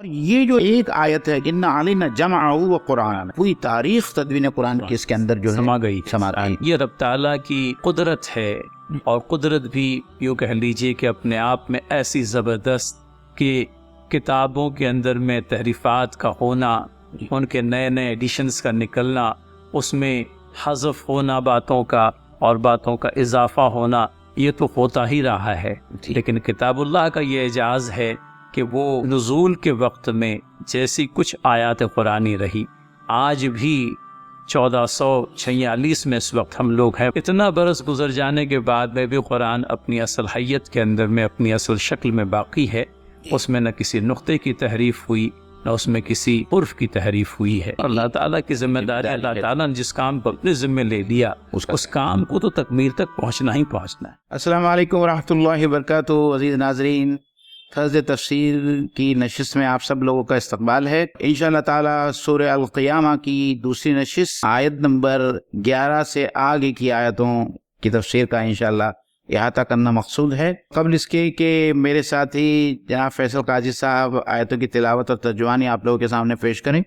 یہ جو ایک آیت ہے ان علینا جمعہ و قرآن، پوری تاریخ تدوین قرآن کی اس کے اندر جو ہے سما گئی۔ یہ رب تعالیٰ کی قدرت ہے، اور قدرت بھی یوں کہہ لیجئے کہ اپنے آپ میں ایسی زبردست کہ کتابوں کے اندر میں تحریفات کا ہونا، ان کے نئے نئے ایڈیشنز کا نکلنا، اس میں حذف ہونا باتوں کا اور باتوں کا اضافہ ہونا، یہ تو ہوتا ہی رہا ہے۔ لیکن کتاب اللہ کا یہ اعجاز ہے کہ وہ نزول کے وقت میں جیسی کچھ آیات قرآنی رہی، آج بھی 1446 میں اس وقت ہم لوگ ہیں، اتنا برس گزر جانے کے بعد میں بھی قرآن اپنی اصل حیت کے اندر میں، اپنی اصل شکل میں باقی ہے۔ اس میں نہ کسی نقطے کی تحریف ہوئی، نہ اس میں کسی عرف کی تحریف ہوئی ہے۔ اللہ تعالیٰ کی ذمہ داری، اللہ تعالیٰ نے جس کام کو اپنے ذمہ لے لیا اس کام کو تو تکمیل تک پہنچنا ہی پہنچنا ہے۔ السلام علیکم ورحمۃ اللہ وبرکاتہ۔ عزیز ناظرین، فرض تفسیر کی نشست میں آپ سب لوگوں کا استقبال ہے۔ انشاءاللہ تعالی سورہ القیامہ کی دوسری نشست آیت نمبر 11 سے آگے کی آیتوں کی تفسیر کا انشاءاللہ احاطہ کرنا مقصود ہے۔ قبل اس کے کہ میرے ساتھی جناب فیصل قاضی صاحب آیتوں کی تلاوت اور ترجمانی آپ لوگوں کے سامنے پیش کریں،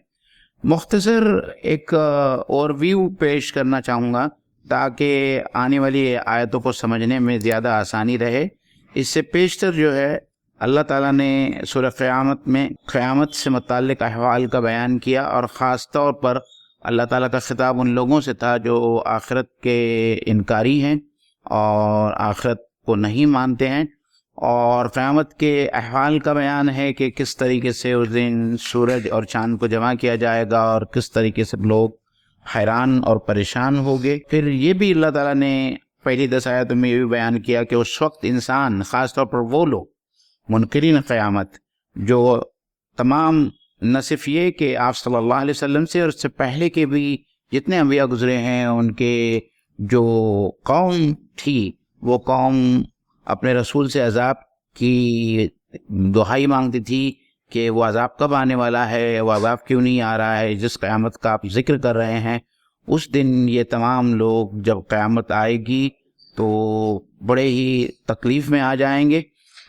مختصر ایک اوورویو پیش کرنا چاہوں گا تاکہ آنے والی آیتوں کو سمجھنے میں زیادہ آسانی رہے۔ اس سے پیشتر جو ہے اللہ تعالیٰ نے سورہ قیامت میں قیامت سے متعلق احوال کا بیان کیا، اور خاص طور پر اللہ تعالیٰ کا خطاب ان لوگوں سے تھا جو آخرت کے انکاری ہیں اور آخرت کو نہیں مانتے ہیں، اور قیامت کے احوال کا بیان ہے کہ کس طریقے سے اس دن سورج اور چاند کو جمع کیا جائے گا اور کس طریقے سے لوگ حیران اور پریشان ہوگے۔ پھر یہ بھی اللہ تعالیٰ نے پہلی 10 آیتوں میں یہ بھی بیان کیا کہ اس وقت انسان، خاص طور پر وہ لوگ منکرین قیامت جو تمام، نہ صرف یہ کہ آپ صلی اللہ علیہ وسلم سے اور اس سے پہلے کے بھی جتنے انبیاء گزرے ہیں، ان کے جو قوم تھی وہ قوم اپنے رسول سے عذاب کی دہائی مانگتی تھی کہ وہ عذاب کب آنے والا ہے، وہ عذاب کیوں نہیں آ رہا ہے، جس قیامت کا آپ ذکر کر رہے ہیں۔ اس دن یہ تمام لوگ جب قیامت آئے گی تو بڑے ہی تکلیف میں آ جائیں گے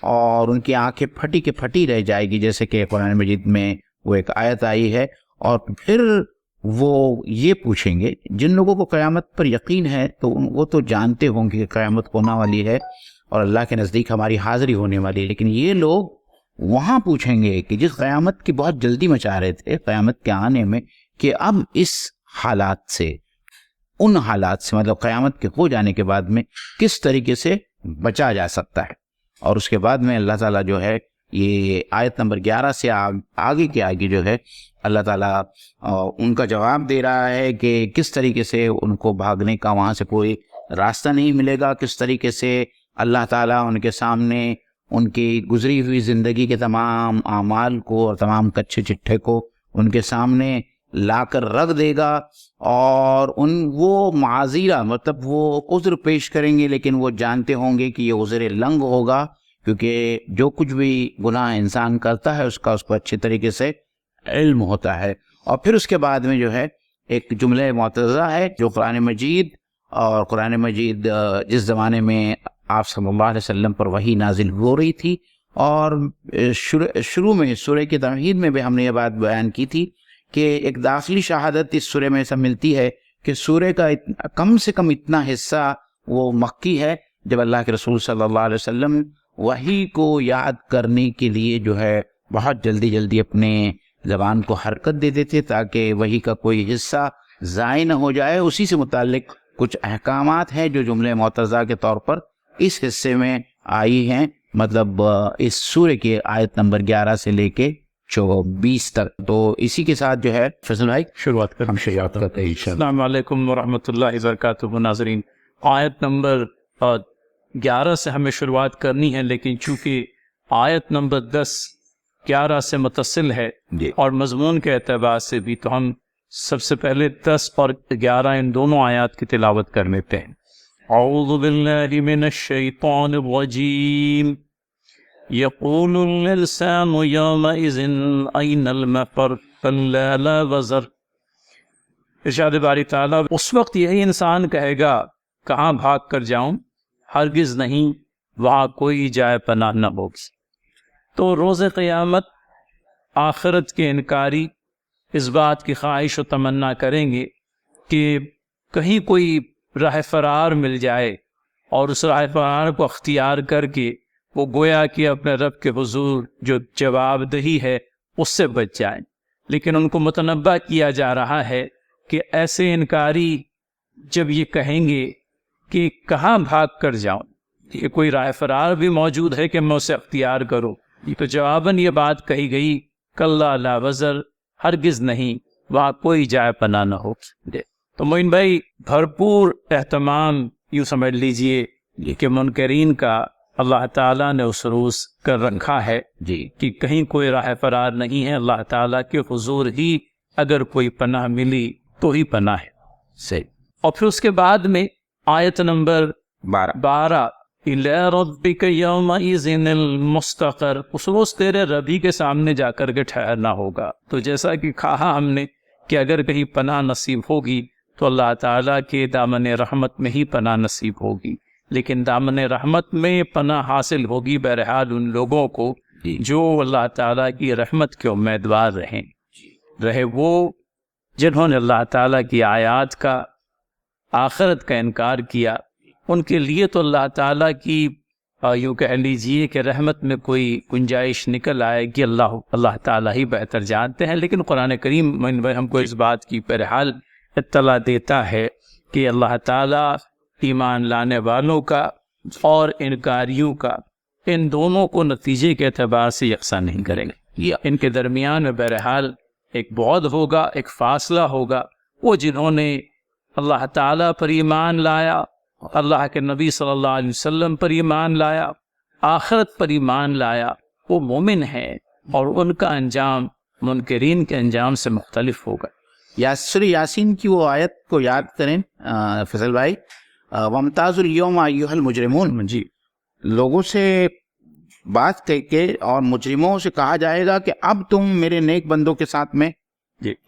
اور ان کی آنکھیں پھٹی کے پھٹی رہ جائے گی، جیسے کہ قرآن مجید میں وہ ایک آیت آئی ہے۔ اور پھر وہ یہ پوچھیں گے، جن لوگوں کو قیامت پر یقین ہے تو وہ تو جانتے ہوں گے کہ قیامت ہونے والی ہے اور اللہ کے نزدیک ہماری حاضری ہونے والی ہے، لیکن یہ لوگ وہاں پوچھیں گے کہ جس قیامت کی بہت جلدی مچا رہے تھے قیامت کے آنے میں، کہ اب اس حالات سے، ان حالات سے، مطلب قیامت کے ہو جانے کے بعد میں کس طریقے سے بچا جا سکتا ہے۔ اور اس کے بعد میں اللہ تعالیٰ جو ہے یہ آیت نمبر 11 سے آگے کے آگے جو ہے اللہ تعالیٰ ان کا جواب دے رہا ہے کہ کس طریقے سے ان کو بھاگنے کا وہاں سے کوئی راستہ نہیں ملے گا، کس طریقے سے اللہ تعالیٰ ان کے سامنے ان کی گزری ہوئی زندگی کے تمام اعمال کو اور تمام کچے چٹھے کو ان کے سامنے لا کر رکھ دے گا، اور وہ معاذیرہ، مطلب وہ عذر پیش کریں گے، لیکن وہ جانتے ہوں گے کہ یہ عذر لنگ ہوگا، کیونکہ جو کچھ بھی گناہ انسان کرتا ہے اس کا اس کو اچھی طریقے سے علم ہوتا ہے۔ اور پھر اس کے بعد میں جو ہے ایک جملہ معترضہ ہے جو قرآن مجید، اور قرآن مجید جس زمانے میں آپ صلی اللہ علیہ وسلم پر وحی نازل ہو رہی تھی، اور شروع میں سورہ کی تمہید میں بھی ہم نے یہ بات بیان کی تھی کہ ایک داخلی شہادت اس سورہ میں ایسا ملتی ہے کہ سورہ کا کم سے کم اتنا حصہ وہ مکی ہے جب اللہ کے رسول صلی اللہ علیہ وسلم وحی کو یاد کرنے کے لیے جو ہے بہت جلدی اپنے زبان کو حرکت دے دیتے تاکہ وحی کا کوئی حصہ ضائع نہ ہو جائے۔ اسی سے متعلق کچھ احکامات ہیں جو جملے معترضہ کے طور پر اس حصے میں آئی ہیں، مطلب اس سورہ کی آیت نمبر 11 سے لے کے 24 تک۔ تو اسی کے ساتھ جو ہے فیصل بھائی شروعات کریں۔ السلام علیکم ورحمۃ اللہ وبرکاتہ۔ ناظرین، آیت نمبر 11 سے ہمیں شروعات کرنی ہے، لیکن چونکہ آیت نمبر 10 11 سے متصل ہے اور مضمون کے اعتبار سے بھی، تو ہم سب سے پہلے 10 اور 11 ان دونوں آیات کی تلاوت کر لیتے ہیں۔ اعوذ باللہ من الشیطان الرجیم، یقول الانسان یومئذ این المفر کلا لا وزر۔ ارشاد باری تعالیٰ، اس وقت یہی انسان کہے گا کہاں بھاگ کر جاؤں، ہرگز نہیں، وہاں کوئی جائے پناہ نہ ہوگی۔ تو روز قیامت آخرت کے انکاری اس بات کی خواہش و تمنا کریں گے کہ کہیں کوئی راہ فرار مل جائے اور اس راہ فرار کو اختیار کر کے وہ گویا کہ اپنے رب کے حضور جو جواب دہی ہے اس سے بچ جائیں، لیکن ان کو متنبہ کیا جا رہا ہے کہ ایسے انکاری جب یہ کہیں گے کہ کہاں بھاگ کر جاؤں، کہ کوئی راہ فرار بھی موجود ہے کہ میں اسے اختیار کروں، تو جواباً یہ بات کہی گئی کلا لا وزر، ہرگز نہیں، وہاں کوئی جائے پناہ نہ ہو۔ تو معین بھائی بھرپور اہتمام یوں سمجھ لیجئے کہ منکرین کا اللہ تعالیٰ نے اس روز کر رکھا ہے کہ کہیں کوئی راہ فرار نہیں ہے، اللہ تعالیٰ کے حضور ہی اگر کوئی پناہ ملی تو ہی پناہ ہے۔ صحیح۔ اور پھر اس کے بعد میں آیت نمبر 12 إِلَىٰ رَبِّكَ يَوْمَئِذٍ الْمُسْتَقَرُّ، اس روز تیرے ربی کے سامنے جا کر کے ٹھہرنا ہوگا۔ تو جیسا کہ کہا ہم نے کہ اگر کہیں پناہ نصیب ہوگی تو اللہ تعالیٰ کے دامن رحمت میں ہی پناہ نصیب ہوگی، لیکن دامن رحمت میں پناہ حاصل ہوگی بہرحال ان لوگوں کو جو اللہ تعالیٰ کی رحمت کے امیدوار رہے وہ جنہوں نے اللہ تعالیٰ کی آیات کا، آخرت کا انکار کیا۔ ان کے لیے تو اللہ تعالیٰ کی یوں کہہ لیجئے کہ رحمت میں کوئی گنجائش نکل آئے گی، اللہ تعالیٰ ہی بہتر جانتے ہیں، لیکن قرآن کریم ہم کو اس بات کی بہرحال اطلاع دیتا ہے کہ اللہ تعالیٰ ایمان لانے والوں کا اور انکاریوں کا، ان دونوں کو نتیجے کے اعتبار سے یکساں نہیں کریں گے۔ ان کے درمیان میں بہرحال ایک بعد ہوگا، ایک فاصلہ ہوگا۔ وہ جنہوں نے اللہ تعالیٰ پر ایمان لایا، اللہ کے نبی صلی اللہ علیہ وسلم پر ایمان لایا، آخرت پر ایمان لایا، وہ مومن ہیں، اور ان کا انجام منکرین کے انجام سے مختلف ہوگا۔ سورہ یاسین کی وہ آیت کو یاد کریں فضل بھائی، وَامْتَازُوا الْيَوْمَ أَيُّهَا الْمُجْرِمُونَ، جی لوگوں سے بات کہہ کے اور مجرموں سے کہا جائے گا کہ اب تم میرے نیک بندوں کے ساتھ میں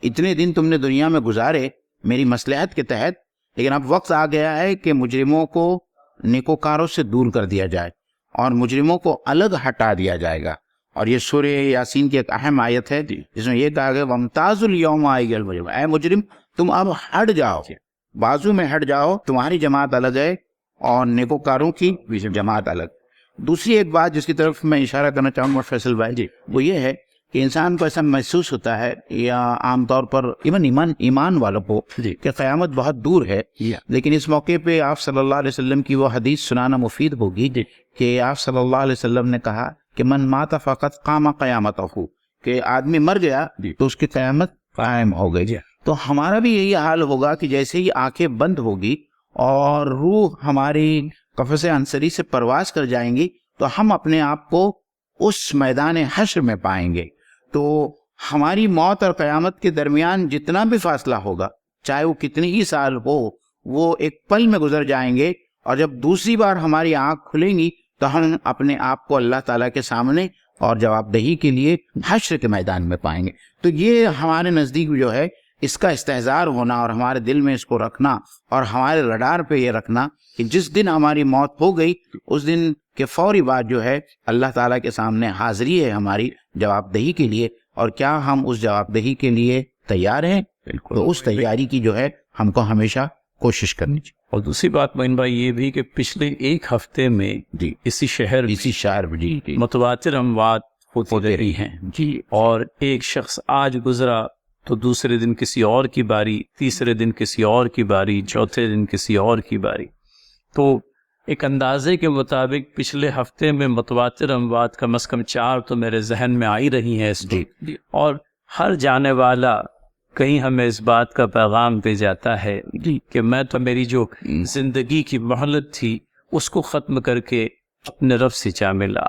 اتنے دن تم نے دنیا میں گزارے میری مصلحت کے تحت، لیکن اب وقت آ گیا ہے کہ مجرموں کو نیکوکاروں سے دور کر دیا جائے اور مجرموں کو الگ ہٹا دیا جائے گا۔ اور یہ سورہ یاسین کی ایک اہم آیت ہے جس میں یہ کہا گیا وَامْتَازُوا الْيَوْمَ أَيُّهَا الْمُجْرِمُونَ، اے مجرم تم اب ہٹ جاؤ، بازو میں ہٹ جاؤ، تمہاری جماعت الگ ہے اور نیکوکاروں کی جماعت الگ۔ دوسری ایک بات جس کی طرف میں اشارہ کرنا چاہوں گا فیصل بھائی، وہ یہ ہے کہ انسان کو ایسا محسوس ہوتا ہے، یا عام طور پر ایمان والوں کو، کہ قیامت بہت دور ہے، لیکن اس موقع پہ آپ صلی اللہ علیہ وسلم کی وہ حدیث سنانا مفید ہوگی کہ آپ صلی اللہ علیہ وسلم نے کہا کہ من مات فقط قام قیامتہ، کہ آدمی مر گیا تو اس کی قیامت قائم ہو گئی۔ تو ہمارا بھی یہی حال ہوگا کہ جیسے ہی آنکھیں بند ہوگی اور روح ہماری قفس عنصری سے پرواز کر جائیں گی تو ہم اپنے آپ کو اس میدان حشر میں پائیں گے۔ تو ہماری موت اور قیامت کے درمیان جتنا بھی فاصلہ ہوگا، چاہے وہ کتنی ہی سال ہو، وہ ایک پل میں گزر جائیں گے، اور جب دوسری بار ہماری آنکھ کھلیں گی تو ہم اپنے آپ کو اللہ تعالیٰ کے سامنے اور جواب دہی کے لیے حشر کے میدان میں پائیں گے۔ تو یہ ہمارے نزدیک جو ہے اس کا استحضار ہونا اور ہمارے دل میں اس کو رکھنا اور ہمارے رڈار پہ یہ رکھنا کہ جس دن ہماری موت ہو گئی اس دن کے فوری بعد جو ہے اللہ تعالیٰ کے سامنے حاضری ہے ہماری جواب دہی کے لیے، اور کیا ہم اس جواب دہی کے لیے تیار ہیں؟ تو اس تیاری کی جو ہے ہم کو ہمیشہ کوشش کرنی چاہیے۔ اور دوسری بات معین بھائی یہ بھی کہ پچھلے ایک ہفتے میں اسی شہر متواتر اموات ہوتی رہی ہیں، اور ایک شخص آج گزرا تو دوسرے دن کسی اور کی باری، تیسرے دن کسی اور کی باری، چوتھے دن کسی اور کی باری۔ تو ایک اندازے کے مطابق پچھلے ہفتے میں متواتر اموات کم از کم 4 تو میرے ذہن میں آئی رہی ہیں اس وقت، اور ہر جانے والا کہیں ہمیں اس بات کا پیغام دے جاتا ہے کہ میں تو میری جو زندگی کی مہلت تھی اس کو ختم کر کے اپنے رب سے جا ملا۔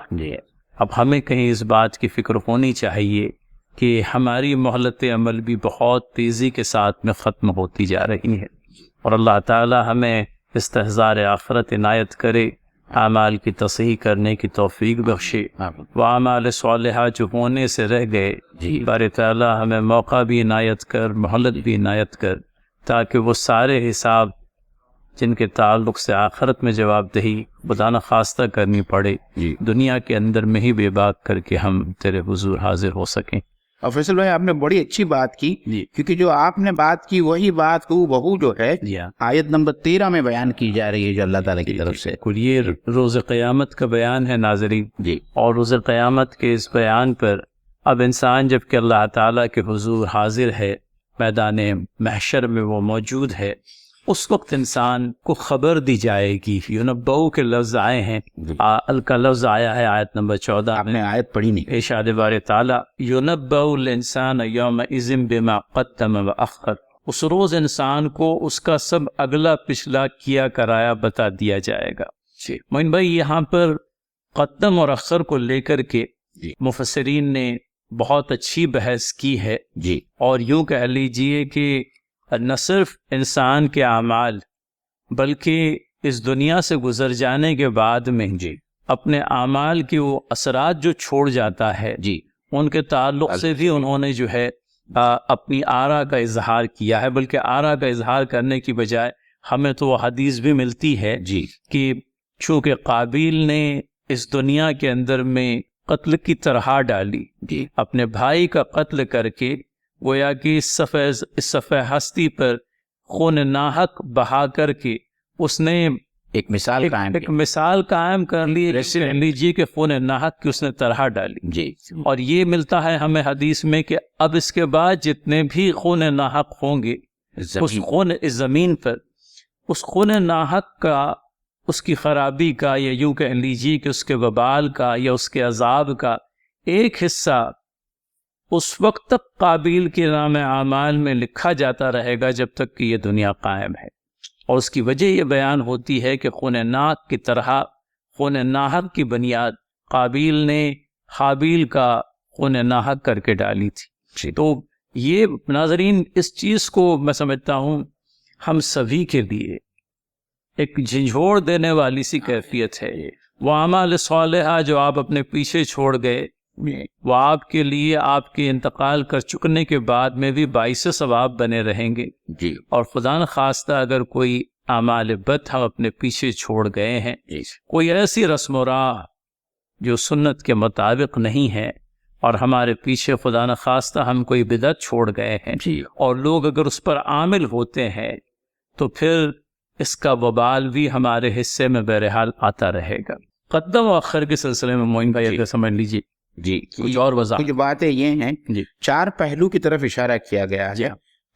اب ہمیں کہیں اس بات کی فکر ہونی چاہیے کہ ہماری مہلت عمل بھی بہت تیزی کے ساتھ میں ختم ہوتی جا رہی ہے، اور اللہ تعالی ہمیں استحضار آخرت عنایت کرے، اعمال کی تصحیح کرنے کی توفیق بخشے، وہ اعمال صالحہ جو ہونے سے رہ گئے بار تعالی ہمیں موقع بھی عنایت کر، مہلت بھی عنایت کر، تاکہ وہ سارے حساب جن کے تعلق سے آخرت میں جواب دہی خدا نخواستہ کرنی پڑے، دنیا کے اندر میں ہی بے باک کر کے ہم تیرے حضور حاضر ہو سکیں۔ اور فیصل بھائی آپ نے بڑی اچھی بات کی، جی کیونکہ جو آپ نے بات کی وہی بات بہو جو ہے جی آیت نمبر 13 میں بیان کی جا رہی ہے جو اللہ تعالیٰ کی طرف سے. بالکل یہ روز قیامت کا بیان ہے ناظرین. جی اور روز قیامت کے اس بیان پر اب انسان جب کہ اللہ تعالیٰ کے حضور حاضر ہے، میدان محشر میں وہ موجود ہے، اس وقت انسان کو خبر دی جائے گی. یونبؤ کے لفظ آئے ہیں، کا لفظ آیا ہے آیت نمبر 14 آپ میں. نے آیت پڑھی نہیں. ارشاد بارِ تعالیٰ یونبؤ الانسان یومئذ بما قدم واخر. اس روز انسان کو اس کا سب اگلا پچھلا کیا کرایا بتا دیا جائے گا. معین بھائی یہاں پر قدم اور اخر کو لے کر کے جی مفسرین نے بہت اچھی بحث کی ہے. جی اور یوں کہہ لیجئے کہ نہ صرف انسان کے اعمال بلکہ اس دنیا سے گزر جانے کے بعد میں جی اپنے اعمال کے وہ اثرات جو چھوڑ جاتا ہے جی ان کے تعلق سے بھی انہوں نے جو ہے اپنی آرا کا اظہار کیا ہے. بلکہ آرا کا اظہار کرنے کی بجائے ہمیں تو وہ حدیث بھی ملتی ہے جی کہ چونکہ قابیل نے اس دنیا کے اندر میں قتل کی طرح ڈالی، جی اپنے بھائی کا قتل کر کے گویا کہ اس صفحہ ہستی پر خون ناحق بہا کر کے اس نے ایک مثال قائم ایک مثال قائم کر لی. لیجیے کہ خون ناحق کی اس نے طرح ڈالی. جی اور یہ ملتا ہے ہمیں حدیث میں کہ اب اس کے بعد جتنے بھی خون ناحق ہوں گے اس خون اس زمین پر، اس خون ناحق کا، اس کی خرابی کا، یا یوں کہہ لیجیے کہ اس کے وبال کا یا اس کے عذاب کا ایک حصہ اس وقت تک قابیل کے نام اعمال میں لکھا جاتا رہے گا جب تک کہ یہ دنیا قائم ہے. اور اس کی وجہ یہ بیان ہوتی ہے کہ خون ناحق کی طرح خون ناحق کی بنیاد قابیل نے حابیل کا خون ناحق کر کے ڈالی تھی. تو یہ ناظرین اس چیز کو میں سمجھتا ہوں ہم سبھی کے لیے ایک جھنجھوڑ دینے والی سی کیفیت ہے. وہ اعمال صالحہ جو آپ اپنے پیچھے چھوڑ گئے وہ آپ کے لیے آپ کے انتقال کر چکنے کے بعد میں بھی باعث ثواب بنے رہیں گے. جی اور خدا نخواستہ اگر کوئی اعمال بد ہم اپنے پیچھے چھوڑ گئے ہیں، کوئی ایسی رسم و راہ جو سنت کے مطابق نہیں ہے، اور ہمارے پیچھے خدا نخواستہ ہم کوئی بدعت چھوڑ گئے ہیں اور لوگ اگر اس پر عامل ہوتے ہیں تو پھر اس کا وبال بھی ہمارے حصے میں بہرحال آتا رہے گا. قدم و اخر کے سلسلے میں معین بھائی اگر سمجھ لیجیے جی کچھ اور وضاحت. کچھ باتیں یہ ہیں، جی 4 پہلو کی طرف اشارہ کیا گیا ہے.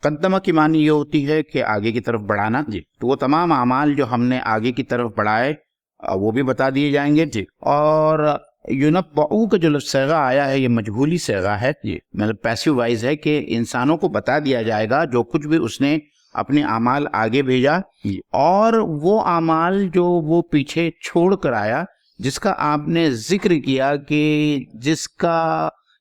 قدمہ کی معنی یہ ہوتی ہے کہ آگے کی طرف بڑھانا. تو وہ تمام اعمال جو ہم نے آگے کی طرف بڑھائے وہ بھی بتا دیے جائیں گے. اور یونبؤ کا جو صیغہ آیا ہے یہ مجہولی صیغہ ہے، مطلب پیسو وائز ہے کہ انسانوں کو بتا دیا جائے گا جو کچھ بھی اس نے اپنے اعمال آگے بھیجا اور وہ اعمال جو وہ پیچھے چھوڑ کر آیا، جس کا آپ نے ذکر کیا کہ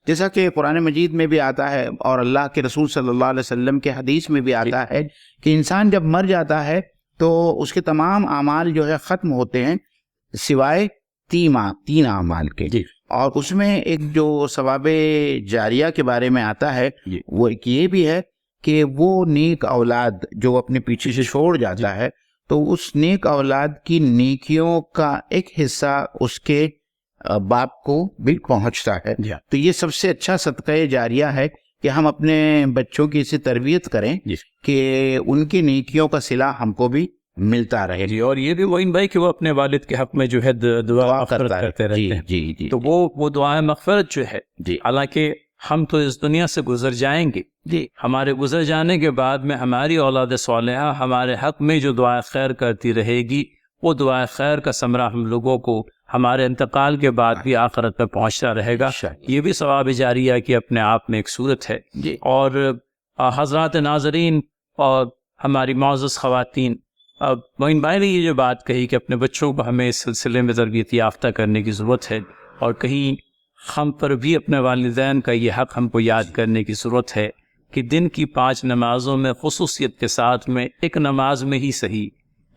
جیسا کہ قرآن مجید میں بھی آتا ہے اور اللہ کے رسول صلی اللہ علیہ وسلم کے حدیث میں بھی آتا ہے کہ انسان جب مر جاتا ہے تو اس کے تمام اعمال جو ہے ختم ہوتے ہیں سوائے 3 اعمال کے. اور اس میں ایک جو ثواب جاریہ کے بارے میں آتا ہے وہ ایک یہ بھی ہے کہ وہ نیک اولاد جو اپنے پیچھے سے چھوڑ جاتا ہے تو اس نیک اولاد کی نیکیوں کا ایک حصہ اس کے باپ کو بھی پہنچتا ہے. تو یہ سب سے اچھا صدقہ جاریہ ہے کہ ہم اپنے بچوں کی اسے تربیت کریں کہ ان کی نیکیوں کا صلہ ہم کو بھی ملتا رہے. اور یہ بھی معین بھائی کہ وہ اپنے والد کے حق میں جو ہے دعا کرتے رہتے ہیں. جی تو وہ دعائے مغفرت جو ہے، حالانکہ ہم تو اس دنیا سے گزر جائیں گے، ہمارے گزر جانے کے بعد میں ہماری اولاد صالحہ ہمارے حق میں جو دعائے خیر کرتی رہے گی، وہ دعائے خیر کا ثمرہ ہم لوگوں کو ہمارے انتقال کے بعد بھی آخرت میں پہنچتا رہے گا. یہ بھی ثواب جاریہ کی اپنے آپ میں ایک صورت ہے. اور حضرات ناظرین اور ہماری معزز خواتین، اب معین بھائی نے یہ جو بات کہی کہ اپنے بچوں کو ہمیں اس سلسلے میں تربیت یافتہ کرنے کی ضرورت ہے، اور کہیں ہم پر بھی اپنے والدین کا یہ حق ہم کو یاد کرنے کی ضرورت ہے کہ دن کی 5 نمازوں میں خصوصیت کے ساتھ میں ایک نماز میں ہی صحیح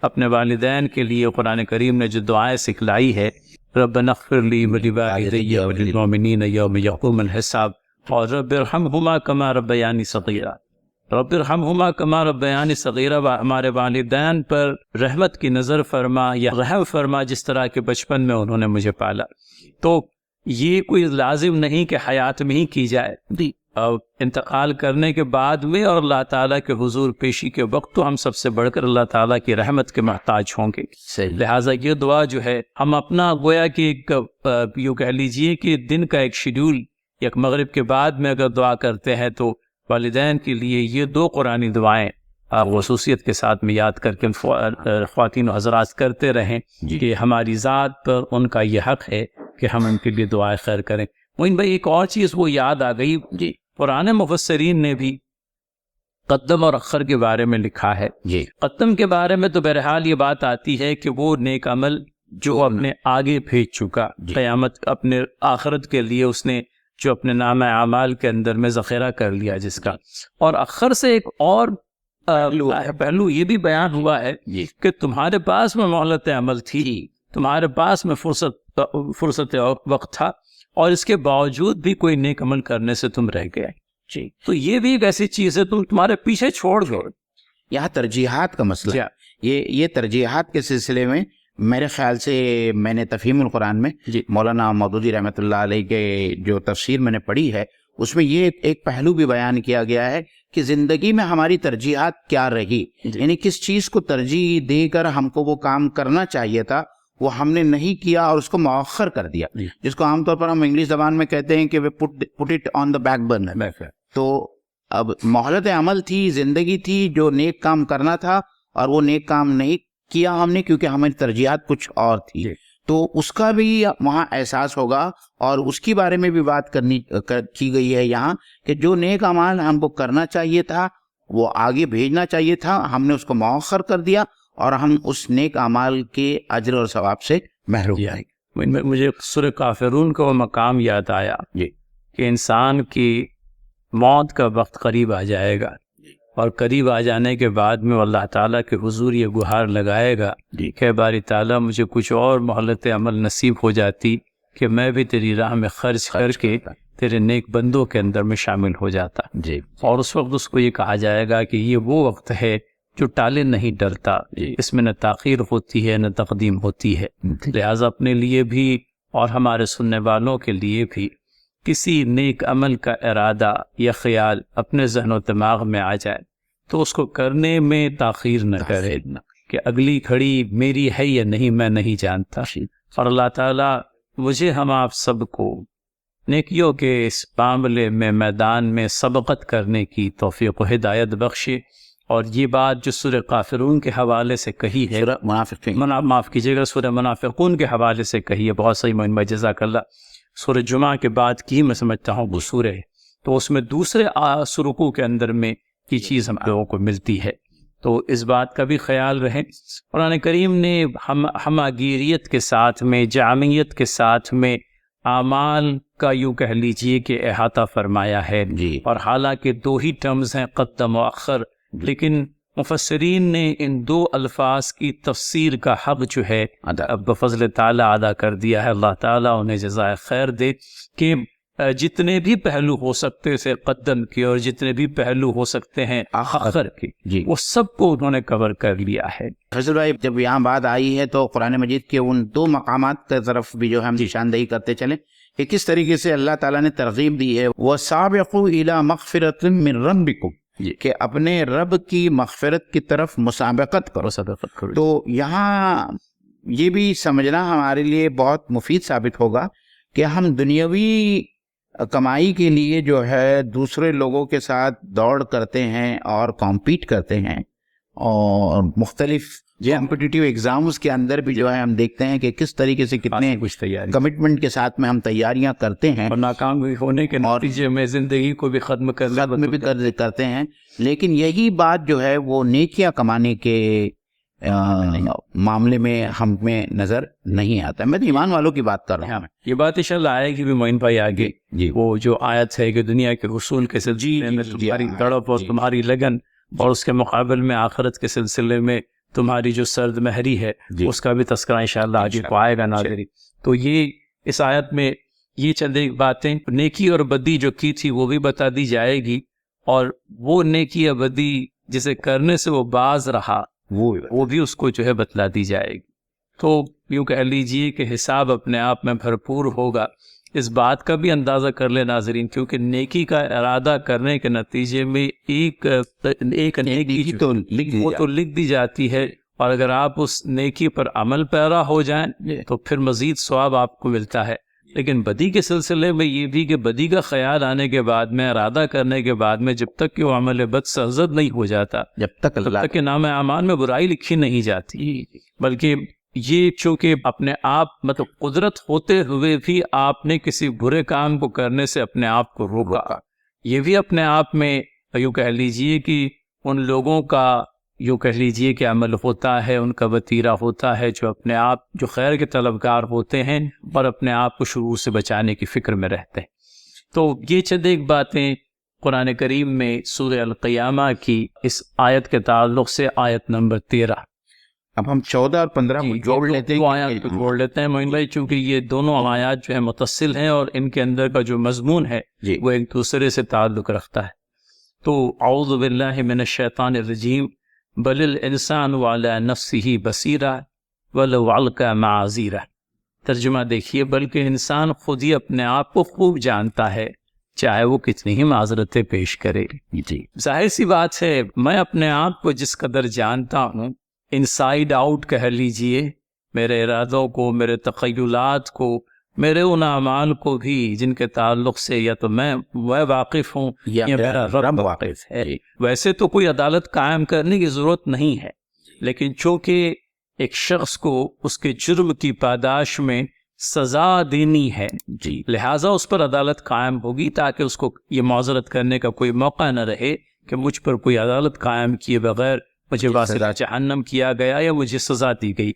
اپنے والدین کے لیے قرآن کریم نے جو دعائیں سکھلائی ہے، ربنا اغفر لی ولوالدی وللمؤمنین یوم یقوم الحساب، اور رب ارحمہما کما ربیانی صغیرا، رب ارحمہما کما ربیانی صغیرا، ہمارے والدین پر رحمت کی نظر فرما یا رحم فرما جس طرح کے بچپن میں انہوں نے مجھے پالا. تو یہ کوئی لازم نہیں کہ حیات میں ہی کی جائے، انتقال کرنے کے بعد میں اور اللہ تعالیٰ کے حضور پیشی کے وقت تو ہم سب سے بڑھ کر اللہ تعالیٰ کی رحمت کے محتاج ہوں گے. لہٰذا یہ دعا جو ہے ہم اپنا گویا کہ ایک یوں کہہ لیجئے کہ دن کا ایک شیڈول ایک مغرب کے بعد میں اگر دعا کرتے ہیں تو والدین کے لیے یہ 2 قرآنی دعائیں خصوصیت کے ساتھ میں یاد کر کے خواتین و حضرات کرتے رہیں کہ ہماری ذات پر ان کا یہ حق ہے کہ ہم ان کے لیے دعائیں خیر کریں. معین بھائی ایک اور چیز وہ یاد آ گئی، پرانے مفسرین نے بھی قدم اور اخر کے بارے میں لکھا ہے. قدم کے بارے میں تو بہرحال یہ بات آتی ہے کہ وہ نیک عمل جو اپنے آگے بھیج چکا قیامت اپنے آخرت کے لیے اس نے جو اپنے نامہ اعمال کے اندر میں ذخیرہ کر لیا جس کا. اور اخر سے ایک اور پہلو یہ بھی بیان ہوا ہے کہ تمہارے پاس میں مہلت عمل تھی، تمہارے پاس میں فرصت وقت تھا، اور اس کے باوجود بھی کوئی نیک عمل کرنے سے تم رہ گئے. تو یہ بھی ایک ایسی چیز ہے تمہارے پیچھے چھوڑ گئے. یہاں ترجیحات کا مسئلہ ہے. یہ ترجیحات کے سلسلے میں میرے خیال سے میں نے تفہیم القرآن میں مولانا مودودی رحمۃ اللہ علیہ کے جو تفسیر میں نے پڑھی ہے اس میں یہ ایک پہلو بھی بیان کیا گیا ہے کہ زندگی میں ہماری ترجیحات کیا رہی، یعنی کس چیز کو ترجیح دے کر ہم کو وہ کام کرنا چاہیے تھا وہ ہم نے نہیں کیا اور اس کو مؤخر کر دیا، جس کو عام طور پر ہم انگلش زبان میں کہتے ہیں کہ وہ put it on the back burner. تو اب مہلت عمل تھی، زندگی تھی جو نیک کام کرنا تھا اور وہ نیک کام نہیں کیا ہم نے کیونکہ ہماری ترجیحات کچھ اور تھی. تو اس کا بھی وہاں احساس ہوگا اور اس کی بارے میں بھی بات کی گئی ہے یہاں کہ جو نیک اعمال ہم کو کرنا چاہیے تھا وہ آگے بھیجنا چاہیے تھا، ہم نے اس کو مؤخر کر دیا اور ہم اس نیک اعمال کے اجر اور ثواب سے محروم ہیں. مجھے سورہ کافرون کا وہ مقام یاد آیا کہ انسان کی موت کا وقت قریب آ جائے گا اور قریب آ جانے کے بعد میں اللہ تعالیٰ کے حضور یہ گہار لگائے گا کہ باری تعالیٰ مجھے کچھ اور مہلت عمل نصیب ہو جاتی کہ میں بھی تیری راہ میں خرچ کر کے تیرے نیک بندوں کے اندر میں شامل ہو جاتا. اور اس وقت اس کو یہ کہا جائے گا کہ یہ وہ وقت ہے جو ٹالے نہیں ڈرتا، اس میں نہ تاخیر ہوتی ہے نہ تقدیم ہوتی ہے. لہٰذا اپنے لیے بھی اور ہمارے سننے والوں کے لیے بھی کسی نیک عمل کا ارادہ یا خیال اپنے ذہن و دماغ میں آ جائے تو اس کو کرنے میں تاخیر نہ کرے کہ اگلی کھڑی میری ہے یا نہیں میں نہیں جانتا. اور اللہ تعالیٰ مجھے ہم آپ سب کو نیکیوں کے اس معاملے میں میدان میں سبقت کرنے کی توفیق و ہدایت بخشے. اور یہ بات جو سورہ کافرون کے حوالے سے کہی ہے، معاف کیجیے گا، سورہ منافقون کے حوالے سے کہی ہے، بہت صحیح معین بھائی جزاک اللہ. سورہ جمعہ کے بعد کی میں سمجھتا ہوں وہ سورہ ہے، تو اس میں دوسرے رکوع کے اندر میں یہ چیز ہم لوگوں کو ملتی ہے. تو اس بات کا بھی خیال رہے. قرآن کریم نے ہماگیریت کے ساتھ میں جامعیت کے ساتھ میں اعمال کا یوں کہہ لیجئے کہ احاطہ فرمایا ہے. اور حالانکہ 2 ہی ٹرمز ہیں قدم و اخر، لیکن مفسرین نے ان 2 الفاظ کی تفسیر کا حق جو ہے بفضل تعالیٰ ادا کر دیا ہے. اللہ تعالیٰ انہیں جزائے خیر دے کہ جتنے بھی پہلو ہو سکتے تھے قدم کے اور جتنے بھی پہلو ہو سکتے ہیں آخر کے وہ سب کو انہوں نے کور کر لیا ہے. فضل بھائی جب یہاں بات آئی ہے تو قرآن مجید کے ان 2 مقامات کی طرف بھی جو ہم نشاندہی کرتے چلیں کہ کس طریقے سے اللہ تعالیٰ نے ترغیب دی ہے. وَسَابِقُوا إِلَىٰ مَغْفِرَةٍ مِّن رَبِّكُمْ کہ اپنے رب کی مغفرت کی طرف مسابقت کرو. تو یہاں یہ بھی سمجھنا ہمارے لیے بہت مفید ثابت ہوگا کہ ہم دنیاوی کمائی کے لیے جو ہے دوسرے لوگوں کے ساتھ دوڑ کرتے ہیں اور کمپیٹ کرتے ہیں، اور مختلف کمپٹیٹیو ایگزامز کے اندر بھی جو ہے ہم دیکھتے ہیں کہ کس طریقے سے کتنے کمٹمنٹ کے ساتھ میں ہم تیاریاں کرتے ہیں اور ناکام ہونے کے نتیجے میں زندگی کو بھی ختم کرتے ہیں. لیکن یہی بات جو ہے وہ نیکیاں کمانے کے معاملے میں ہم میں نظر نہیں آتا. میں تو ایمان والوں کی بات کر رہا ہوں. یہ بات انشاءاللہ آئے گی بھی معین بھائی آگے. وہ جو آیت ہے کہ دنیا کے حصول کے سلسلے میں تمہاری تڑپ اور تمہاری لگن اور اس کے مقابل میں آخرت کے سلسلے میں تمہاری جو سرد مہری ہے اس کا بھی تذکرہ انشاءاللہ آگے کو آئے گا ناظرین. تو یہ اس آیت میں یہ چند ایک باتیں نیکی اور بدی جو کی تھی وہ بھی بتا دی جائے گی، اور وہ نیکی یا بدی جسے کرنے سے وہ باز رہا وہ بھی اس کو جو ہے بتلا دی جائے گی. تو یوں کہہ لیجئے کہ حساب اپنے آپ میں بھرپور ہوگا. اس بات کا بھی اندازہ کر لیں ناظرین، کیونکہ نیکی کا ارادہ کرنے کے نتیجے میں ایک نیکی وہ تو لکھ دی جاتی ہے، اور اگر آپ اس نیکی پر عمل پیرا ہو جائیں تو پھر مزید ثواب آپ کو ملتا ہے۔ لیکن بدی کے سلسلے میں یہ بھی کہ بدی کا خیال آنے کے بعد میں، ارادہ کرنے کے بعد میں، جب تک کہ وہ عمل بد سرزد نہیں ہو جاتا، جب تک کہ نام اعمال میں برائی لکھی نہیں جاتی، بلکہ یہ چونکہ اپنے آپ مطلب قدرت ہوتے ہوئے بھی آپ نے کسی برے کام کو کرنے سے اپنے آپ کو روکا، یہ بھی اپنے آپ میں یوں کہہ لیجئے کہ ان لوگوں کا یوں کہہ لیجئے کہ عمل ہوتا ہے، ان کا وتیرہ ہوتا ہے جو اپنے آپ جو خیر کے طلبگار ہوتے ہیں اور اپنے آپ کو شرور سے بچانے کی فکر میں رہتے ہیں۔ تو یہ چند ایک باتیں قرآن کریم میں سورہ القیامہ کی اس آیت کے تعلق سے، آیت نمبر 13۔ اب ہم 14 اور 15 کو جوڑ لیتے ہیں، آیات کو جوڑ لیتے ہیں معین بھائی، چونکہ یہ دونوں آیات جو ہیں متصل ہیں اور ان کے اندر کا جو مضمون ہے وہ ایک دوسرے سے تعلق رکھتا ہے۔ تو اعوذ باللہ من الشیطان الرجیم، بل الانسان علی نفسہ بصیرہ ولو القی معاذیرہ۔ ترجمہ دیکھیے، بلکہ انسان خود ہی اپنے آپ کو خوب جانتا ہے، چاہے وہ کتنی ہی معذرتیں پیش کرے۔ ظاہر سی بات ہے، میں اپنے آپ کو جس قدر جانتا ہوں، انسائیڈ آؤٹ کہہ لیجئے، میرے ارادوں کو، میرے تخیلات کو، میرے ان اعمال کو بھی جن کے تعلق سے یا تو میں واقف ہوں یا میرا رب واقف ہے۔ ویسے تو کوئی عدالت قائم کرنے کی ضرورت نہیں ہے، لیکن چونکہ ایک شخص کو اس کے جرم کی پاداش میں سزا دینی ہے، لہٰذا اس پر عدالت قائم ہوگی تاکہ اس کو یہ معذرت کرنے کا کوئی موقع نہ رہے کہ مجھ پر کوئی عدالت قائم کیے بغیر مجھے واسطہ جہنم کیا گیا یا مجھے سزا دی گئی۔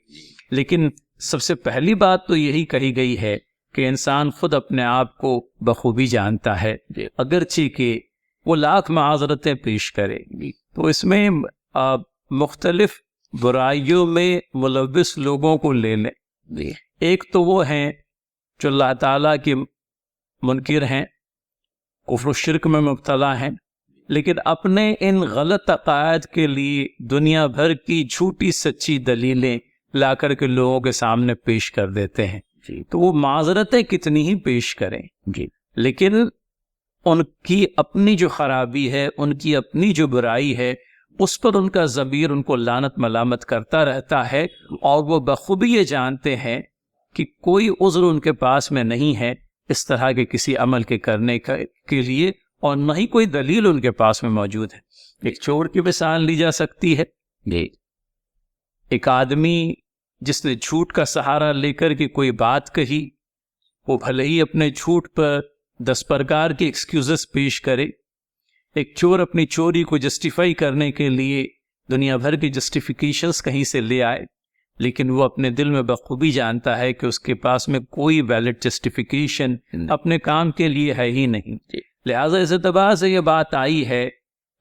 لیکن سب سے پہلی بات تو یہی کہی گئی ہے کہ انسان خود اپنے آپ کو بخوبی جانتا ہے، اگرچہ کہ وہ لاکھ معذرتیں پیش کرے۔ تو اس میں مختلف برائیوں میں ملوث لوگوں کو لے لیں۔ ایک تو وہ ہیں جو اللہ تعالیٰ کے منکر ہیں، کفر و شرک میں مبتلا ہیں، لیکن اپنے ان غلط عقائد کے لیے دنیا بھر کی جھوٹی سچی دلیلیں لا کر کے لوگوں کے سامنے پیش کر دیتے ہیں۔ تو وہ معذرتیں کتنی ہی پیش کریں، لیکن ان کی اپنی جو خرابی ہے، ان کی اپنی جو برائی ہے، اس پر ان کا ضمیر ان کو لعنت ملامت کرتا رہتا ہے، اور وہ بخوبی یہ جانتے ہیں کہ کوئی عذر ان کے پاس میں نہیں ہے اس طرح کے کسی عمل کے کرنے کے لیے، اور نہ ہی کوئی دلیل ان کے پاس میں موجود ہے۔ ایک چور کی مثال لی جا سکتی ہے۔ ایک آدمی جس نے جھوٹ کا سہارا لے کر کے کوئی بات کہی، وہ بھلے ہی اپنے جھوٹ پر 10 پرکار کی ایکسکیوزز پیش کرے۔ ایک چور اپنی چوری کو جسٹیفائی کرنے کے لیے دنیا بھر کی جسٹیفیکیشنز کہیں سے لے آئے، لیکن وہ اپنے دل میں بخوبی جانتا ہے کہ اس کے پاس میں کوئی ویلڈ جسٹیفیکیشن اپنے کام کے لیے ہے ہی نہیں۔ لہٰذا اس اعتبار سے یہ بات آئی ہے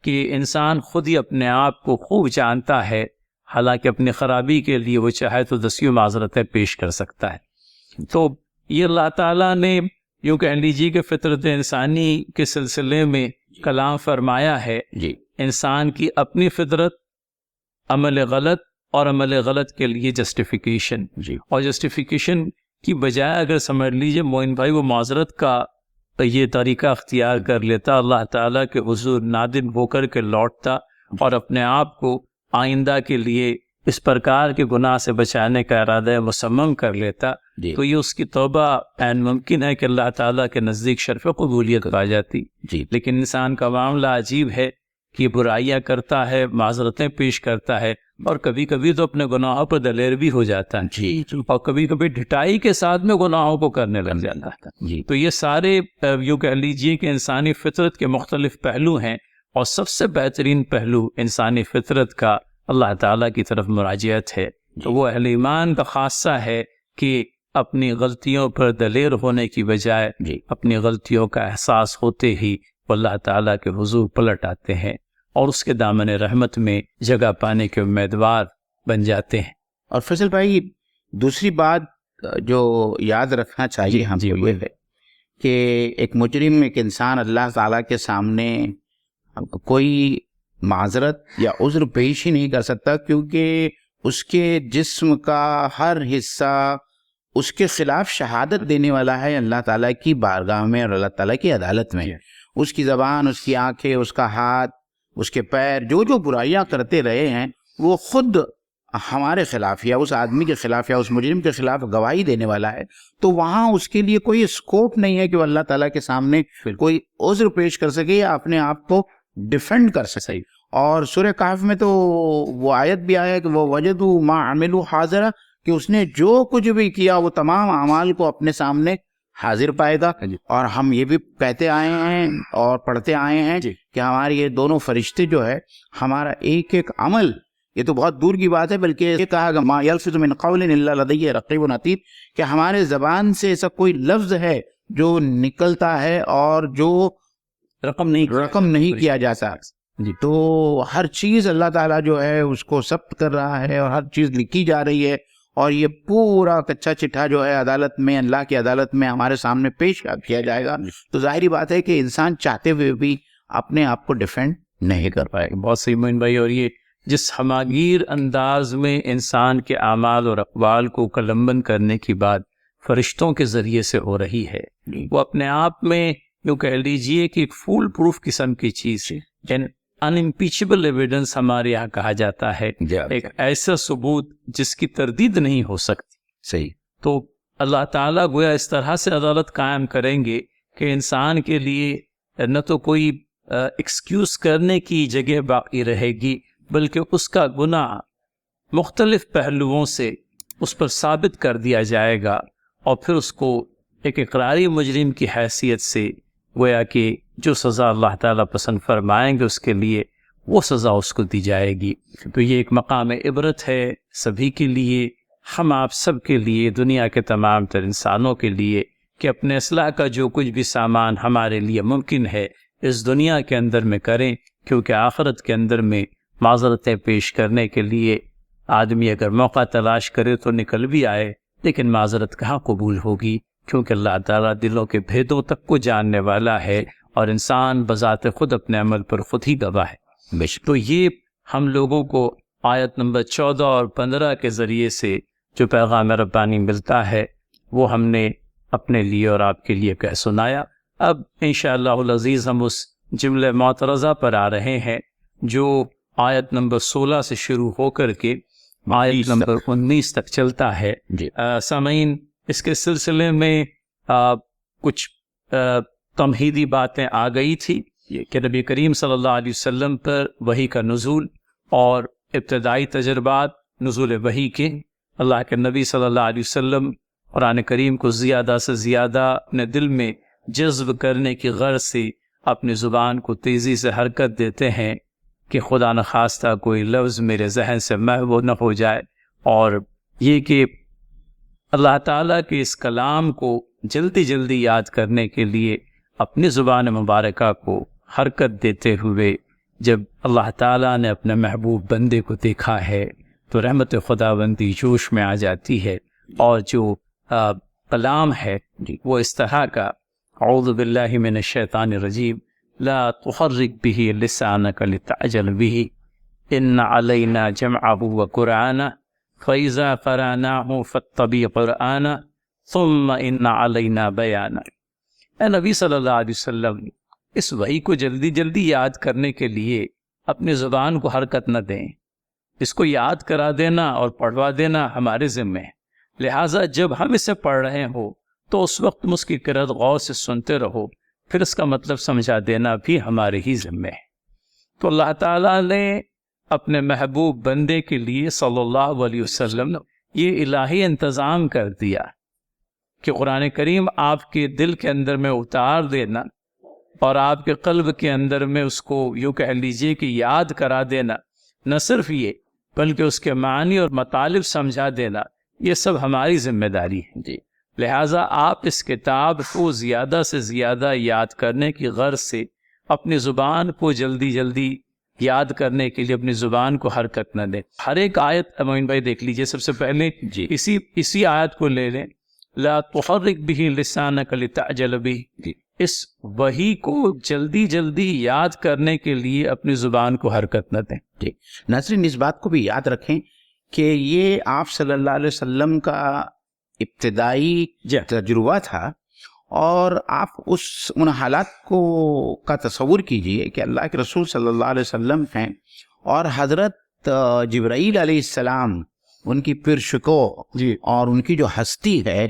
کہ انسان خود ہی اپنے آپ کو خوب جانتا ہے، حالانکہ اپنی خرابی کے لیے وہ چاہے تو 10 معذرتیں پیش کر سکتا ہے۔ تو یہ اللہ تعالیٰ نے یوں کہہ لیجیے کہ فطرت انسانی کے سلسلے میں کلام فرمایا ہے۔ انسان کی اپنی فطرت، عمل غلط اور عمل غلط کے لیے جسٹیفیکیشن، اور جسٹیفیکیشن کی بجائے اگر سمجھ لیجئے معین بھائی وہ معذرت کا یہ طریقہ اختیار کر لیتا، اللہ تعالیٰ کے حضور نادم ہو کر کے لوٹتا اور اپنے آپ کو آئندہ کے لیے اس پرکار کے گناہ سے بچانے کا ارادہ مصمم کر لیتا، تو یہ اس کی توبہ عین ممکن ہے کہ اللہ تعالیٰ کے نزدیک شرف قبولیت پا جاتی۔ لیکن انسان کا معاملہ عجیب ہے کہ برائیاں کرتا ہے، معذرتیں پیش کرتا ہے، اور کبھی کبھی تو اپنے گناہوں پر دلیر بھی ہو جاتا ہے، اور کبھی کبھی ڈھٹائی کے ساتھ میں گناہوں کو کرنے لگ جاتا ہے۔ تو یہ سارے یوں کہہ لیجئے کہ انسانی فطرت کے مختلف پہلو ہیں، اور سب سے بہترین پہلو انسانی فطرت کا اللہ تعالیٰ کی طرف مراجعت ہے۔ تو وہ اہل ایمان کا خاصہ ہے کہ اپنی غلطیوں پر دلیر ہونے کی بجائے اپنی غلطیوں کا احساس ہوتے ہی وہ اللہ تعالیٰ کے حضور پلٹ آتے ہیں اور اس کے دامن رحمت میں جگہ پانے کے امیدوار بن جاتے ہیں۔ اور فیصل بھائی، دوسری بات جو یاد رکھنا چاہیے ہم کو یہ ہے کہ ایک مجرم، ایک انسان اللہ تعالیٰ کے سامنے کوئی معذرت یا عذر پیش ہی نہیں کر سکتا، کیونکہ اس کے جسم کا ہر حصہ اس کے خلاف شہادت دینے والا ہے اللہ تعالیٰ کی بارگاہ میں اور اللہ تعالیٰ کی عدالت میں. اس کی زبان، اس کی آنکھیں، اس کا ہاتھ، اس کے پیر، جو برائیاں کرتے رہے ہیں وہ خود ہمارے خلاف یا اس آدمی کے خلاف یا اس مجرم کے خلاف گواہی دینے والا ہے. تو وہاں اس کے لیے کوئی اسکوپ نہیں ہے کہ وہ اللہ تعالیٰ کے سامنے کوئی عذر پیش کر سکے یا اپنے آپ کو ڈیفینڈ کر سکے. اور سورہ کہف میں تو وہ آیت بھی آیا کہ وہ وجدوا ما عملوا حاضرا، کہ اس نے جو کچھ بھی کیا وہ تمام اعمال کو اپنے سامنے حاضر پائے گا. اور ہم یہ بھی کہتے آئے ہیں اور پڑھتے آئے ہیں کہ ہمارے یہ دونوں فرشتے جو ہے ہمارا ایک ایک عمل، یہ تو بہت دور کی بات ہے، بلکہ یہ کہا گا ما یلفظ من قول الا لدیہ رقیب عتید، کہ ہمارے زبان سے ایسا کوئی لفظ ہے جو نکلتا ہے اور جو رقم نہیں کیا جاتا. تو ہر چیز اللہ تعالیٰ جو ہے اس کو ثبت کر رہا ہے اور ہر چیز لکھی جا رہی ہے، اور یہ پورا کچا چٹھا جو ہے عدالت میں، اللہ کی عدالت میں ہمارے سامنے پیش کیا جائے گا. تو ظاہری بات ہے کہ انسان چاہتے ہوئے بھی اپنے آپ کو ڈیفینڈ نہیں کر پائے گا. بہت صحیح معین بھائی. اور یہ جس ہماگیر انداز میں انسان کے اعمال اور اقوال کو قلمبند کرنے کی بات فرشتوں کے ذریعے سے ہو رہی ہے، وہ اپنے آپ میں یوں کہہ لیجئے کہ ایک فول پروف قسم کی چیز ہے. انمپیچبل ایویڈنس ہمارے یہاں کہا جاتا ہے، ایک ایسا ثبوت جس کی تردید نہیں ہو سکتی. صحیح. تو اللہ تعالیٰ گویا اس طرح سے عدالت قائم کریں گے کہ انسان کے لیے نہ تو کوئی ایکسکیوز کرنے کی جگہ باقی رہے گی، بلکہ اس کا گناہ مختلف پہلوؤں سے اس پر ثابت کر دیا جائے گا، اور پھر اس کو ایک اقراری مجرم کی حیثیت سے گویا کہ جو سزا اللہ تعالیٰ پسند فرمائیں گے اس کے لیے وہ سزا اس کو دی جائے گی. تو یہ ایک مقام عبرت ہے سبھی کے لیے، ہم آپ سب کے لیے، دنیا کے تمام تر انسانوں کے لیے، کہ اپنے اصلاح کا جو کچھ بھی سامان ہمارے لیے ممکن ہے اس دنیا کے اندر میں کریں، کیونکہ آخرت کے اندر میں معذرتیں پیش کرنے کے لیے آدمی اگر موقع تلاش کرے تو نکل بھی آئے، لیکن معذرت کہاں قبول ہوگی، کیونکہ اللہ تعالیٰ دلوں کے بھیدوں تک کو جاننے والا ہے، اور انسان بذات خود اپنے عمل پر خود ہی گواہ ہے. تو یہ ہم لوگوں کو آیت نمبر 14 اور 15 کے ذریعے سے جو پیغام ربانی ملتا ہے وہ ہم نے اپنے لیے اور آپ کے لیے کہہ سنایا. اب انشاءاللہ العزیز ہم اس جملہ معترضہ پر آ رہے ہیں جو آیت نمبر 16 سے شروع ہو کر کے آیت نمبر 19 تک چلتا ہے. سامعین، اس کے سلسلے میں کچھ تمہیدی باتیں آ گئی تھی کہ نبی کریم صلی اللہ علیہ وسلم پر وحی کا نزول اور ابتدائی تجربات نزول وحی کے، اللہ کے نبی صلی اللہ علیہ وسلم قرآن کریم کو زیادہ سے زیادہ اپنے دل میں جذب کرنے کی غرض سے اپنی زبان کو تیزی سے حرکت دیتے ہیں کہ خدا نخواستہ کوئی لفظ میرے ذہن سے محو نہ ہو جائے، اور یہ کہ اللہ تعالیٰ کے اس کلام کو جلدی جلدی یاد کرنے کے لیے اپنی زبان مبارکہ کو حرکت دیتے ہوئے جب اللہ تعالیٰ نے اپنے محبوب بندے کو دیکھا ہے تو رحمت خداوندی جوش میں آ جاتی ہے، اور جو کلام ہے وہ اس طرح کا اعوذ باللہ من الشیطان الرجیم لا تحرک به لسانک لتعجل به ان علینا جمعه وقرآنہ فإذا قرأناه فاتبع قرآنہ ثم ان علینا بیانہ. اے نبی صلی اللہ علیہ وسلم، اس وحی کو جلدی جلدی یاد کرنے کے لیے اپنی زبان کو حرکت نہ دیں، اس کو یاد کرا دینا اور پڑھوا دینا ہمارے ذمہ ہے. لہٰذا جب ہم اسے پڑھ رہے ہوں تو اس وقت اس کی قرأت غور سے سنتے رہو، پھر اس کا مطلب سمجھا دینا بھی ہمارے ہی ذمہ ہے. تو اللہ تعالیٰ نے اپنے محبوب بندے کے لیے صلی اللہ علیہ وسلم یہ الہی انتظام کر دیا کہ قرآن کریم آپ کے دل کے اندر میں اتار دینا اور آپ کے قلب کے اندر میں اس کو یوں کہہ لیجئے کہ یاد کرا دینا، نہ صرف یہ بلکہ اس کے معنی اور مطالب سمجھا دینا، یہ سب ہماری ذمہ داری ہے. لہٰذا آپ اس کتاب کو زیادہ سے زیادہ یاد کرنے کی غرض سے اپنی زبان کو جلدی جلدی یاد کرنے کے لیے اپنی زبان کو حرکت نہ دیں. ہر ایک آیت امین بھائی دیکھ لیجئے، سب سے پہلے اسی آیت کو لے لیں، لا تحرک به لسانک لتعجل به، اس وحی کو جلدی جلدی یاد کرنے کے لیے اپنی زبان کو حرکت نہ دیں. ناظرین، اس بات کو بھی یاد رکھیں کہ یہ آپ صلی اللہ علیہ وسلم کا ابتدائی تجربہ تھا، اور آپ ان حالات کا تصور کیجئے کہ اللہ کے رسول صلی اللہ علیہ وسلم ہیں اور حضرت جبرائیل علیہ السلام ان کی پرشکو اور ان کی جو ہستی ہے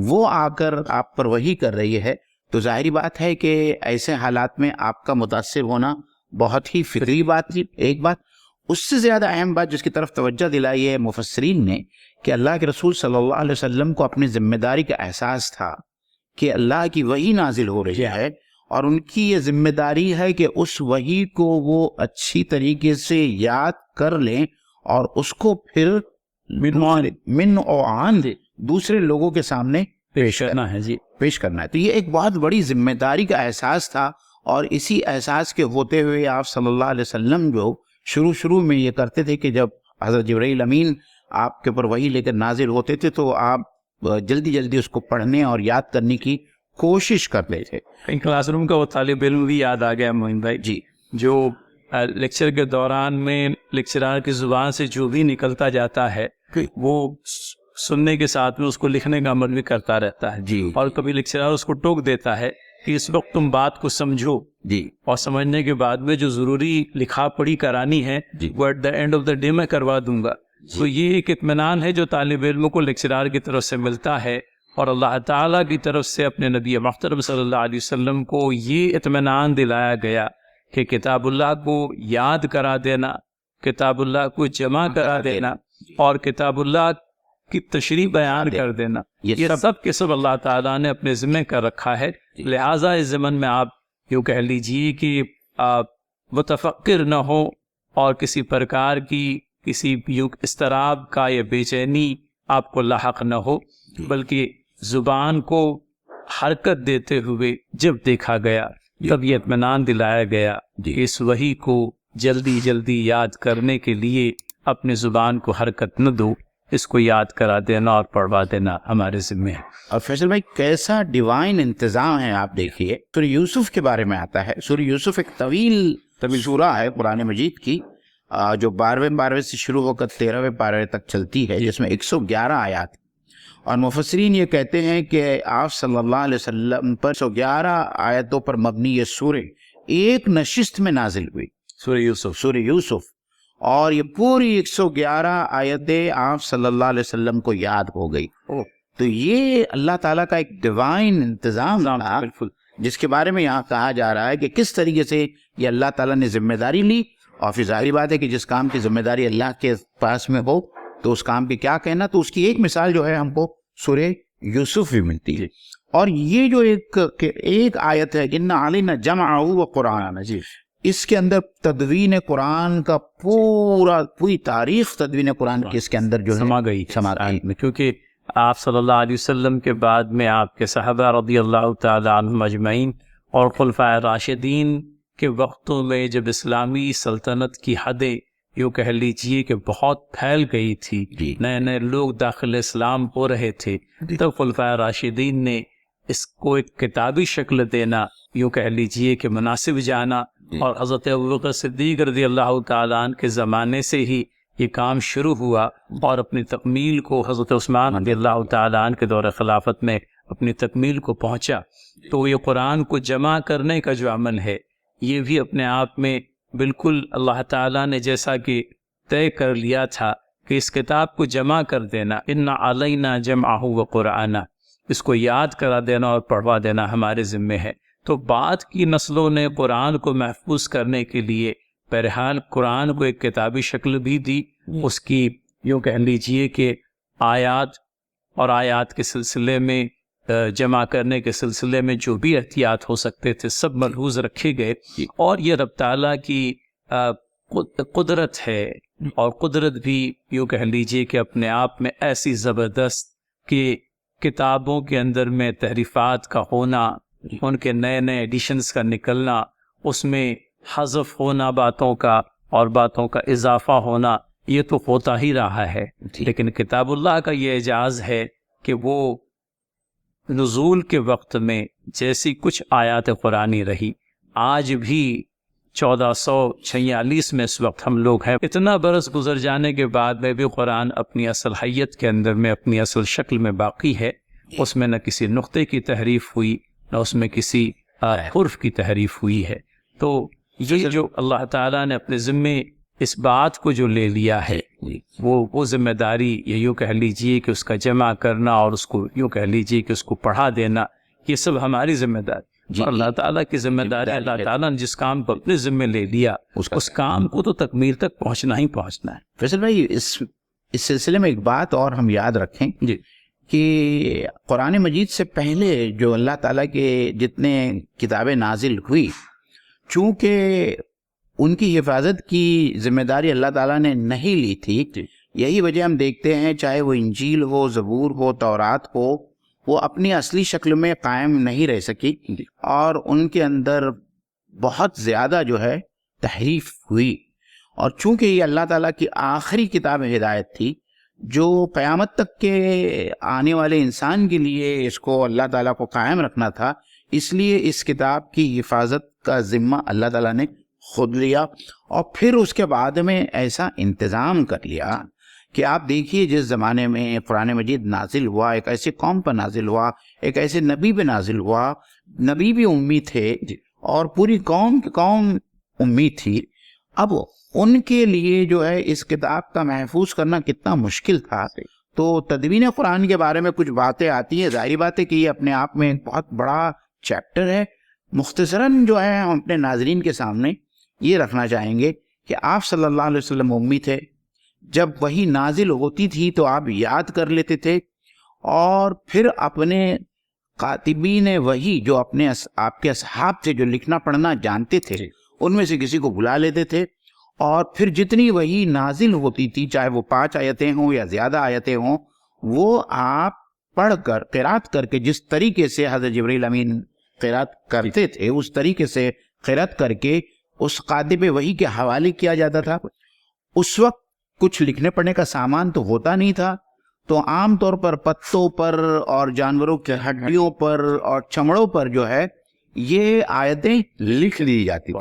وہ آ کر آپ پر وحی کر رہی ہے، تو ظاہری بات ہے کہ ایسے حالات میں آپ کا متاثر ہونا بہت ہی فطری بات تھی. ایک بات اس سے زیادہ اہم بات جس کی طرف توجہ دلائی ہے مفسرین نے کہ اللہ کے رسول صلی اللہ علیہ وسلم کو اپنی ذمہ داری کا احساس تھا کہ اللہ کی وحی نازل ہو رہی ہے، اور ان کی یہ ذمہ داری ہے کہ اس وحی کو وہ اچھی طریقے سے یاد کر لیں اور اس کو پھر من اوعان دوسرے لوگوں کے سامنے پیش کرنا ہے. تو یہ ایک بہت بڑی ذمہ داری کا احساس تھا، اور اسی احساس کے ہوتے ہوئے آپ صلی اللہ علیہ وسلم جو شروع میں یہ کرتے تھے کہ جب حضرت جبرائیل امین آپ کے اوپر وحی لے کر نازل ہوتے تھے تو آپ جلدی اس کو پڑھنے اور یاد کرنے کی کوشش کرتے تھے. کلاس روم کا وہ طالب علم بھی یاد آ گیا موہن بھائی جی، جو لیکچر کے دوران میں لیکچرار کی زبان سے جو بھی نکلتا جاتا ہے وہ سننے کے ساتھ میں اس کو لکھنے کا عمل بھی کرتا رہتا ہے جی، اور کبھی لیکچرار اس کو ٹوک دیتا ہے کہ اس وقت تم بات کو سمجھو جی، اور سمجھنے کے بعد میں جو ضروری لکھا پڑھی کرانی ہے وہ at the end of the day میں کروا دوں گا. تو یہ ایک اطمینان ہے جو طالب علم کو لیکچرار کی طرف سے ملتا ہے، اور اللہ تعالیٰ کی طرف سے اپنے نبی محترم صلی اللہ علیہ وسلم کو یہ اطمینان دلایا گیا کہ کتاب اللہ کو یاد کرا دینا، کتاب اللہ کو جمع کرا دینا اور کتاب اللہ کی تشریح بیان کر دینا، یہ سب کے سب اللہ تعالیٰ نے اپنے ذمہ کر رکھا ہے. لہٰذا اس زمن میں آپ یوں کہہ لیجیے کہ آپ متفکر نہ ہو اور کسی پرکار کی کسی اضطراب کا یا بے چینی آپ کو لاحق نہ ہو، بلکہ زبان کو حرکت دیتے ہوئے جب دیکھا گیا تب یہ اطمینان دلایا گیا کہ اس وحی کو جلدی یاد کرنے کے لیے اپنی زبان کو حرکت نہ دو، اس کو یاد کرا دینا اور پڑھوا دینا ہمارے ذمہ ہے. اور فیصل بھائی کیسا ڈیوائن انتظام ہے. آپ دیکھیے سورہ یوسف کے بارے میں آتا ہے. سورہ یوسف ایک طویل سورہ ہے قرآن مجید کی، جو 12ویں پارے سے شروع ہو کر 13ویں پارے تک چلتی ہے، جس میں 111 آیات، اور مفسرین یہ کہتے ہیں کہ آپ صلی اللہ علیہ وسلم پر 111 آیتوں پر مبنی یہ سورہ ایک نشست میں نازل ہوئی، سورہ یوسف، اور یہ پوری 111 آیتیں آپ صلی اللہ علیہ وسلم کو یاد ہو گئی. تو یہ اللہ تعالیٰ کا ایک ڈیوائن انتظام تھا جس کے بارے میں یہاں کہا جا رہا ہے کہ کس طریقے سے یہ اللہ تعالیٰ نے ذمہ داری لی. اور پھر ظاہری بات ہے کہ جس کام کی ذمہ داری اللہ کے پاس میں ہو تو اس کام کی کیا کہنا. تو اس کی ایک مثال جو ہے ہم کو سورہ یوسف بھی ملتی ہے. اور یہ جو ایک آیت ہے ان علینا جمعہ و قرآن، اس کے اندر تدوین قرآن کا پوری تاریخ تدوین قرآن کی اس کے اندر جو سما گئی، کیونکہ آپ صلی اللہ علیہ وسلم کے بعد میں آپ کے صحابہ رضی اللہ تعالی عنہم اجمعین اور خلفائے راشدین کے وقتوں میں جب اسلامی سلطنت کی حدیں یوں کہہ لیجیے کہ بہت پھیل گئی تھی، نئے لوگ داخل اسلام ہو رہے تھے، تب خلفائے راشدین نے اس کو ایک کتابی شکل دینا یوں کہہ لیجیے کہ مناسب جانا، اور حضرت ابوبکر صدیق رضی اللہ تعالیٰ عنہ کے زمانے سے ہی یہ کام شروع ہوا اور اپنی تکمیل کو حضرت عثمان رضی اللہ تعالیٰ عنہ کے دور خلافت میں اپنی تکمیل کو پہنچا. تو یہ قرآن کو جمع کرنے کا جو عمل ہے یہ بھی اپنے آپ میں بالکل اللہ تعالیٰ نے جیسا کہ طے کر لیا تھا کہ اس کتاب کو جمع کر دینا، ان علینا جمعہ و قرآنہ، اس کو یاد کرا دینا اور پڑھوا دینا ہمارے ذمہ ہے. تو بعد کی نسلوں نے قرآن کو محفوظ کرنے کے لیے بہرحال قرآن کو ایک کتابی شکل بھی دی، اس کی یوں کہہ لیجیے کہ آیات کے سلسلے میں جمع کرنے کے سلسلے میں جو بھی احتیاط ہو سکتے تھے سب ملحوظ رکھے گئے. اور یہ رب تعالیٰ کی قدرت ہے، اور قدرت بھی یوں کہہ لیجیے کہ اپنے آپ میں ایسی زبردست کہ کتابوں کے اندر میں تحریفات کا ہونا، ان کے نئے ایڈیشنز کا نکلنا، اس میں حذف ہونا باتوں کا اور باتوں کا اضافہ ہونا، یہ تو ہوتا ہی رہا ہے. لیکن کتاب اللہ کا یہ اعجاز ہے کہ وہ نزول کے وقت میں جیسی کچھ آیات قرآنی رہی، آج بھی 1446 میں اس وقت ہم لوگ ہیں. اتنا برس گزر جانے کے بعد میں بھی قرآن اپنی اصل حیت کے اندر میں اپنی اصل شکل میں باقی ہے. اس میں نہ کسی نقطے کی تحریف ہوئی، نہ اس میں کسی حرف کی تحریف ہوئی ہے. تو یہ جو اللہ تعالیٰ نے اپنے ذمے اس بات کو جو لے لیا ہے، وہ ذمہ داری، یہ یوں کہہ لیجئے کہ اس کا جمع کرنا اور اس کو یوں کہہ لیجئے کہ اس کو پڑھا دینا، یہ سب ہماری ذمہ داری. اور اللہ تعالیٰ کی ذمہ داری، اللہ تعالیٰ نے جس کام کو اپنے ذمہ لے لیا اس کام کو تو تکمیل تک پہنچنا ہی پہنچنا ہے. فیصل بھائی، اس سلسلے میں ایک بات اور ہم یاد رکھیں جی کہ قرآن مجید سے پہلے جو اللہ تعالیٰ کے جتنے کتابیں نازل ہوئی، چونکہ ان کی حفاظت کی ذمہ داری اللہ تعالیٰ نے نہیں لی تھی، یہی وجہ ہم دیکھتے ہیں چاہے وہ انجیل ہو، زبور ہو، تورات ہو، وہ اپنی اصلی شکل میں قائم نہیں رہ سکی اور ان کے اندر بہت زیادہ جو ہے تحریف ہوئی. اور چونکہ یہ اللہ تعالیٰ کی آخری کتاب ہدایت تھی جو قیامت تک کے آنے والے انسان کے لیے اس کو اللہ تعالیٰ کو قائم رکھنا تھا، اس لیے اس کتاب کی حفاظت کا ذمہ اللہ تعالیٰ نے خود لیا. اور پھر اس کے بعد میں ایسا انتظام کر لیا کہ آپ دیکھیے جس زمانے میں قرآن مجید نازل ہوا، ایک ایسے قوم پر نازل ہوا، ایک ایسے نبی پہ نازل ہوا، نبی بھی امی تھے اور پوری قوم کی قوم امی تھی. اب ان کے لیے جو ہے اس کتاب کا محفوظ کرنا کتنا مشکل تھا. تو تدوین قرآن کے بارے میں کچھ باتیں آتی ہیں، ظاہری بات ہے کہ یہ اپنے آپ میں ایک بہت بڑا چیپٹر ہے. مختصراً جو ہے ہم اپنے ناظرین کے سامنے یہ رکھنا چاہیں گے کہ آپ صلی اللہ علیہ وسلم امی تھے، جب وہی نازل ہوتی تھی تو آپ یاد کر لیتے تھے اور پھر اپنے کاتبین وحی جو اپنے آپ کے اصحاب سے جو لکھنا پڑھنا جانتے تھے ان میں سے کسی کو بلا لیتے تھے اور پھر جتنی وحی نازل ہوتی تھی، چاہے وہ 5 آیتیں ہوں یا زیادہ آیتیں ہوں، وہ آپ پڑھ کر قرات کر کے جس طریقے سے حضرت جبرائیل امین قرات کرتے تھے اس طریقے سے قرات کر کے اس کاتب وحی کے حوالے کیا جاتا تھا. اس وقت کچھ لکھنے پڑھنے کا سامان تو ہوتا نہیں تھا، تو عام طور پر پتوں پر اور جانوروں کے ہڈیوں پر اور چمڑوں پر جو ہے یہ آیتیں لکھ دی جاتی.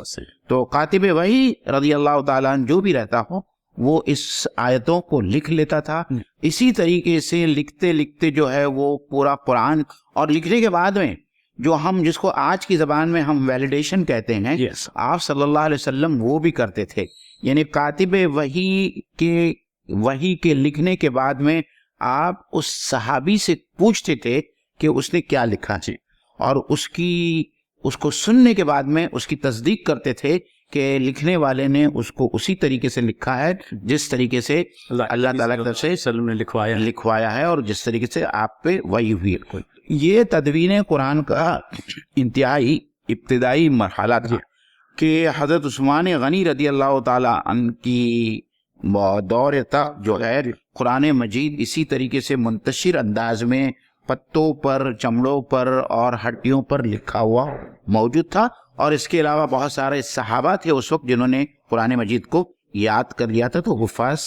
تو کاتب وحی رضی اللہ تعالیٰ عنہ جو بھی رہتا ہو وہ اس آیتوں کو لکھ لیتا تھا. اسی طریقے سے لکھتے لکھتے جو ہے وہ پورا قرآن، اور لکھنے کے بعد میں جو ہم جس کو آج کی زبان میں ہم ویلیڈیشن کہتے ہیں، آپ صلی اللہ علیہ وسلم وہ بھی کرتے تھے. یعنی کاتب وحی کے لکھنے کے بعد میں آپ اس صحابی سے پوچھتے تھے کہ اس نے کیا لکھا، اور اس کو سننے کے بعد میں اس کی تصدیق کرتے تھے کہ لکھنے والے نے اس کو اسی طریقے سے لکھا ہے جس طریقے سے اللہ تعالیٰ کی طرف سے لکھوایا ہے اور جس طریقے سے آپ پہ وحی ہوئی. یہ تدوین قرآن کا انتہائی ابتدائی مرحلہ تھا کہ حضرت عثمان غنی رضی اللہ تعالیٰ عنہ کی دور تک جو ہے قرآن مجید اسی طریقے سے منتشر انداز میں پتوں پر، چمڑوں پر اور ہڈیوں پر لکھا ہوا موجود تھا. اور اس کے علاوہ بہت سارے صحابہ تھے اس وقت جنہوں نے قرآن مجید کو یاد کر لیا تھا، تو حفاظ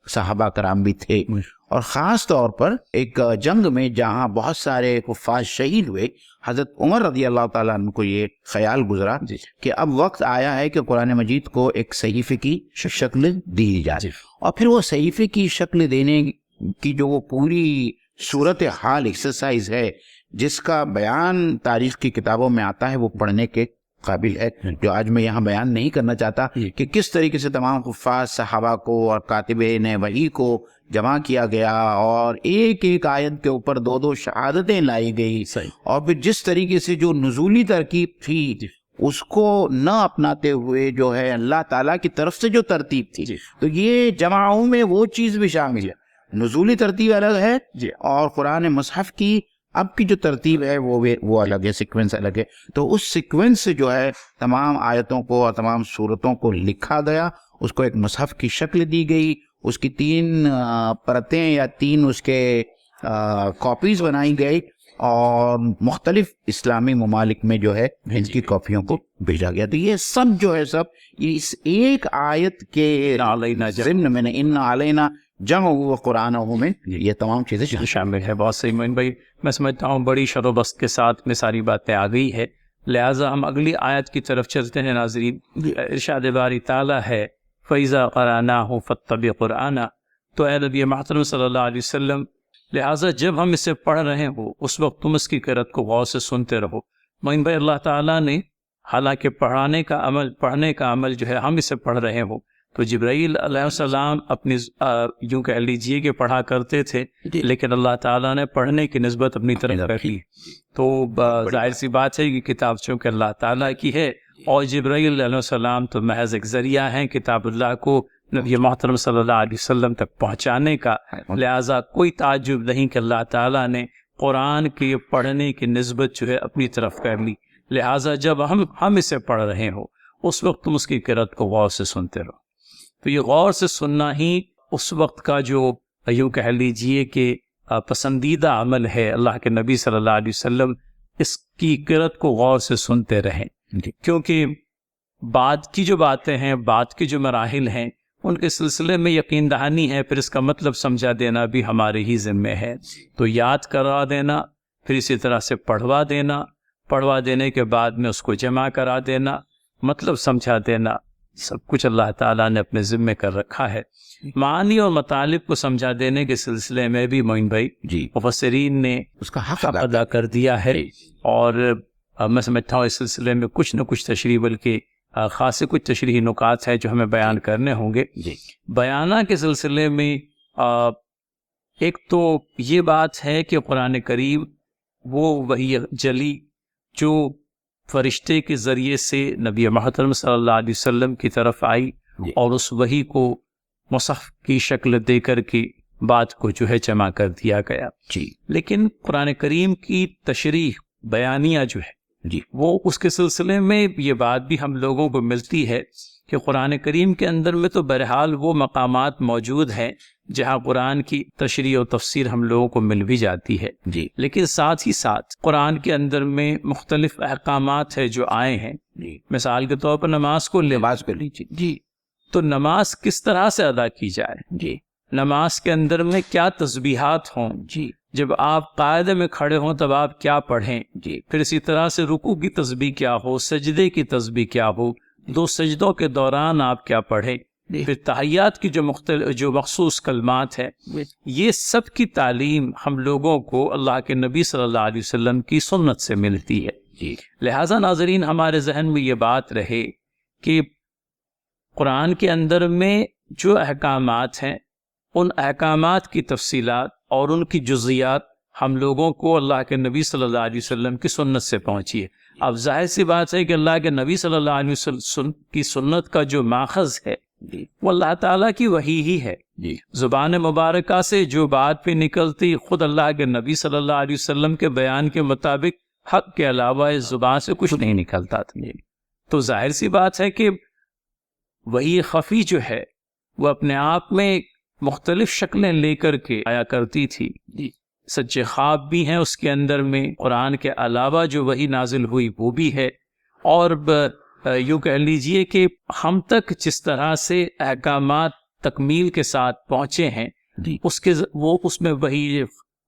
صحابہ کرام بھی تھے. اور خاص طور پر ایک جنگ میں جہاں بہت سارے حفاظ شہید ہوئے، حضرت عمر رضی اللہ تعالیٰ عنہ کو یہ خیال گزرا کہ اب وقت آیا ہے کہ قرآن مجید کو ایک صحیفے کی شکل دی جائے. اور پھر وہ صحیفے کی شکل دینے کی جو وہ پوری صورت حال ایکسرسائز ہے جس کا بیان تاریخ کی کتابوں میں آتا ہے، وہ پڑھنے کے قابل ہے، جو آج میں یہاں بیان نہیں کرنا چاہتا کہ کس طریقے سے تمام حفاظ صحابہ کو اور کاتبین وحی کو جمع کیا گیا اور ایک ایک آیت کے اوپر 2 شہادتیں لائی گئی. اور پھر جس طریقے سے جو نزولی ترکیب تھی اس کو نہ اپناتے ہوئے جو ہے اللہ تعالیٰ کی طرف سے جو ترتیب تھی، تو یہ جماعوں میں وہ چیز بھی شامل ہے. نزولی ترتیب الگ ہے اور قرآن مصحف کی اب کی جو ترتیب ہے وہ الگ ہے، سیکوینس الگ ہے. تو اس سیکوینس سے جو ہے تمام آیتوں کو اور تمام صورتوں کو لکھا گیا، اس کو ایک مصحف کی شکل دی گئی، اس کی 3 پرتیں یا 3 اس کے کاپیز بنائی گئی اور مختلف اسلامی ممالک میں جو ہے ان کی کاپیوں کو بھیجا گیا. تو یہ سب جو ہے یہ اس ایک آیت کے ضمن میں ان علینا جمع و قرآن میں یہ تمام چیزیں شامل ہے. بہت صحیح معین بھائی، میں سمجھتا ہوں بڑی شر و بست کے ساتھ میں ساری باتیں آ گئی ہے. لہٰذا ہم اگلی آیت کی طرف چلتے ہیں ناظرین. ارشاد باری تعالیٰ ہے فَإِذَا قَرَأْنَاهُ فَاتَّبِعْ قُرْآنَهُ. تو اے نبی محترم صلی اللہ علیہ وسلم لہٰذا جب ہم اسے پڑھ رہے ہو اس وقت تم اس کی قرأت کو غور سے سنتے رہو. معین بھائی اللہ تعالیٰ نے حالانکہ پڑھنے کا عمل جو ہے ہم اسے پڑھ رہے ہو تو جبرائیل علیہ السلام اپنی یوں کہہ لیجیے کہ پڑھا کرتے تھے لیکن اللہ تعالیٰ نے پڑھنے کی نسبت اپنی طرف کر لی. تو ظاہر سی بات ہے کہ کتاب چونکہ اللہ تعالیٰ کی ہے اور جبرائیل علیہ السلام تو محض ایک ذریعہ ہیں کتاب اللہ کو نبی محترم صلی اللہ علیہ وسلم تک پہنچانے کا. لہٰذا کوئی تعجب نہیں کہ اللہ تعالیٰ نے قرآن کے پڑھنے کی نسبت جو ہے اپنی طرف کر لی. لہٰذا جب ہم اسے پڑھ رہے ہو اس وقت تم اس کی قرأت کو غور سے سنتے رہو. تو یہ غور سے سننا ہی اس وقت کا جو یوں کہہ لیجئے کہ پسندیدہ عمل ہے. اللہ کے نبی صلی اللہ علیہ وسلم اس کی قرأت کو غور سے سنتے رہیں کیونکہ بعد کی جو باتیں ہیں بعد کی جو مراحل ہیں ان کے سلسلے میں یقین دہانی ہے پھر اس کا مطلب سمجھا دینا بھی ہمارے ہی ذمہ ہے. تو یاد کرا دینا پھر اسی طرح سے پڑھوا دینے کے بعد میں اس کو جمع کرا دینا مطلب سمجھا دینا سب کچھ اللہ تعالیٰ نے اپنے ذمے کر رکھا ہے. معانی اور مطالب کو سمجھا دینے کے سلسلے میں بھی معین بھائی مفسرین نے اس کا حق ادا کر دیا ہے اور میں سمجھتا ہوں اس سلسلے میں کچھ نہ کچھ تشریح بلکہ خاصے کچھ تشریحی نکات ہیں جو ہمیں بیان کرنے ہوں گے. بیانہ کے سلسلے میں ایک تو یہ بات ہے کہ قرآن کریم وہ وحی جلی جو فرشتے کے ذریعے سے نبی محترم صلی اللہ علیہ وسلم کی طرف آئی اور اس وحی کو مصحف کی شکل دے کر کے بات کو جو ہے جمع کر دیا گیا. لیکن قرآن کریم کی تشریح بیانیہ جو ہے وہ اس کے سلسلے میں یہ بات بھی ہم لوگوں کو ملتی ہے کہ قرآن کریم کے اندر میں تو بہرحال وہ مقامات موجود ہیں جہاں قرآن کی تشریح و تفسیر ہم لوگوں کو مل بھی جاتی ہے لیکن ساتھ ہی ساتھ قرآن کے اندر میں مختلف احکامات ہیں جو آئے ہیں. مثال کے طور پر نماز کو لیجیے تو نماز کس طرح سے ادا کی جائے نماز کے اندر میں کیا تسبیحات ہوں جب آپ قاعدے میں کھڑے ہوں تب آپ کیا پڑھیں پھر اسی طرح سے رکوع کی تسبیح کیا ہو سجدے کی تسبیح کیا ہو 2 سجدوں کے دوران آپ کیا پڑھیں پھر تحیات کی جو مخصوص کلمات ہیں یہ سب کی تعلیم ہم لوگوں کو اللہ کے نبی صلی اللہ علیہ وسلم کی سنت سے ملتی ہے. لہٰذا ناظرین ہمارے ذہن میں یہ بات رہے کہ قرآن کے اندر میں جو احکامات ہیں ان احکامات کی تفصیلات اور ان کی جزیات ہم لوگوں کو اللہ کے نبی صلی اللہ علیہ وسلم کی سنت سے پہنچی ہے. اب ظاہر سی بات ہے کہ اللہ کے نبی صلی اللہ علیہ وسلم کی سنت کا جو ماخذ ہے وہ اللہ تعالیٰ کی وحی ہی ہے. زبان مبارکہ سے جو بات پہ نکلتی خود اللہ کے نبی صلی اللہ علیہ وسلم کے بیان کے مطابق حق کے علاوہ اس زبان سے کچھ نہیں نکلتا تھا. تو ظاہر سی بات ہے کہ وحی خفی جو ہے وہ اپنے آپ میں مختلف شکلیں لے کر کے آیا کرتی تھی. سچے خواب بھی ہیں اس کے اندر میں قرآن کے علاوہ جو وحی نازل ہوئی وہ بھی ہے اور یوں کہہ لیجئے کہ ہم تک جس طرح سے احکامات تکمیل کے ساتھ پہنچے ہیں اس میں وحی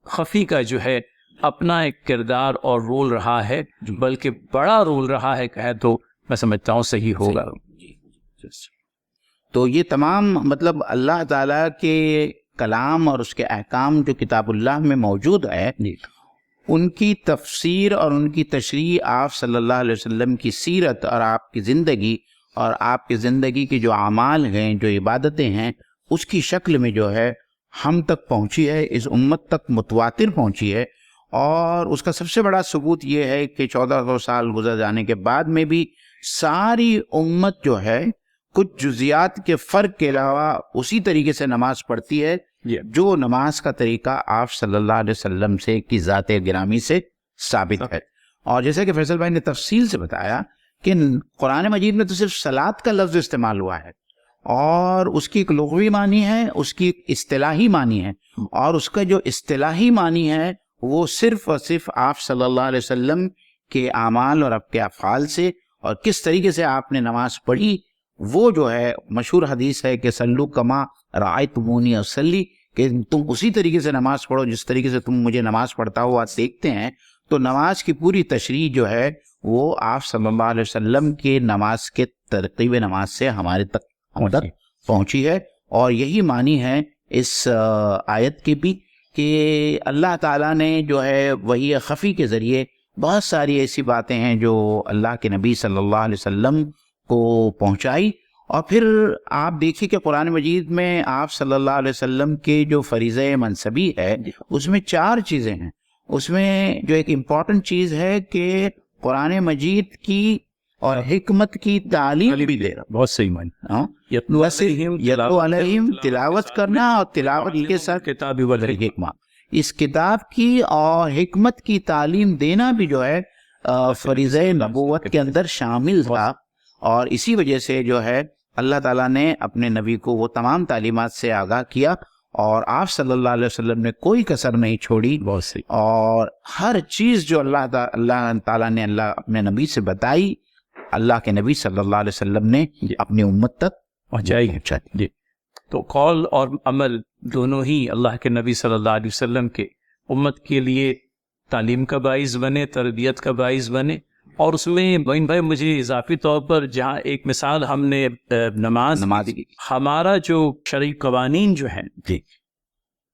خفی کا جو ہے اپنا ایک کردار اور رول رہا ہے بلکہ بڑا رول رہا ہے کہے تو میں سمجھتا ہوں صحیح ہوگا. تو یہ تمام مطلب اللہ تعالیٰ کے کلام اور اس کے احکام جو کتاب اللہ میں موجود ہے ان کی تفسیر اور ان کی تشریح آپ صلی اللہ علیہ وسلم کی سیرت اور آپ کی زندگی اور آپ کی زندگی کے جو اعمال ہیں جو عبادتیں ہیں اس کی شکل میں جو ہے ہم تک پہنچی ہے اس امت تک متواتر پہنچی ہے. اور اس کا سب سے بڑا ثبوت یہ ہے کہ 1400 سال گزر جانے کے بعد میں بھی ساری امت جو ہے کچھ جزیات کے فرق کے علاوہ اسی طریقے سے نماز پڑھتی ہے جو نماز کا طریقہ آپ صلی اللہ علیہ وسلم سے کی ذات گرامی سے ثابت ہے. اور جیسے کہ فیصل بھائی نے تفصیل سے بتایا کہ قرآن مجید میں تو صرف صلاۃ کا لفظ استعمال ہوا ہے اور اس کی ایک لغوی معنی ہے اس کی ایک اصطلاحی معنی ہے اور اس کا جو اصطلاحی معنی ہے وہ صرف اور صرف آپ صلی اللہ علیہ وسلم کے اعمال اور آپ کے افعال سے اور کس طریقے سے آپ نے نماز پڑھی وہ جو ہے مشہور حدیث ہے کہ صلو کما رأیتمونی اصلی کہ تم اسی طریقے سے نماز پڑھو جس طریقے سے تم مجھے نماز پڑھتا ہوا دیکھتے ہیں. تو نماز کی پوری تشریح جو ہے وہ آپ صلی اللہ علیہ وسلم کے نماز کے ترتیب نماز سے ہمارے تک ہم تک پہنچی ہے. اور یہی معنی ہے اس آیت کے بھی کہ اللہ تعالیٰ نے جو ہے وحی خفی کے ذریعے بہت ساری ایسی باتیں ہیں جو اللہ کے نبی صلی اللہ علیہ وسلم کو پہنچائی. اور پھر آپ دیکھیں کہ قرآن مجید میں آپ صلی اللہ علیہ وسلم کے جو فریضہ منصبی ہے اس میں 4 چیزیں ہیں. اس میں جو ایک امپورٹنٹ چیز ہے کہ قرآن مجید کی اور حکمت کی تعلیم بھی دے رہا. بہت صحیح معنی. یتلو علیہم تلاوت کرنا اور تلاوت کے ساتھ کتاب والحکمہ، اس کتاب کی اور حکمت کی تعلیم دینا بھی جو ہے فریضہ نبوت کے اندر شامل تھا. اور اسی وجہ سے جو ہے اللہ تعالیٰ نے اپنے نبی کو وہ تمام تعلیمات سے آگاہ کیا اور آپ صلی اللہ علیہ وسلم نے کوئی کسر نہیں چھوڑی. بہت صحیح. اور ہر چیز جو اللہ تعالیٰ نے اپنے نبی سے بتائی اللہ کے نبی صلی اللہ علیہ وسلم نے اپنی امت تک پہنچائی. جی. تو قول اور عمل دونوں ہی اللہ کے نبی صلی اللہ علیہ وسلم کے امت کے لیے تعلیم کا باعث بنے، تربیت کا باعث بنے. اور اس میں معین بھائی مجھے اضافی طور پر جہاں ایک مثال ہم نے نماز کی، ہمارا جو شرعی قوانین جو ہیں جی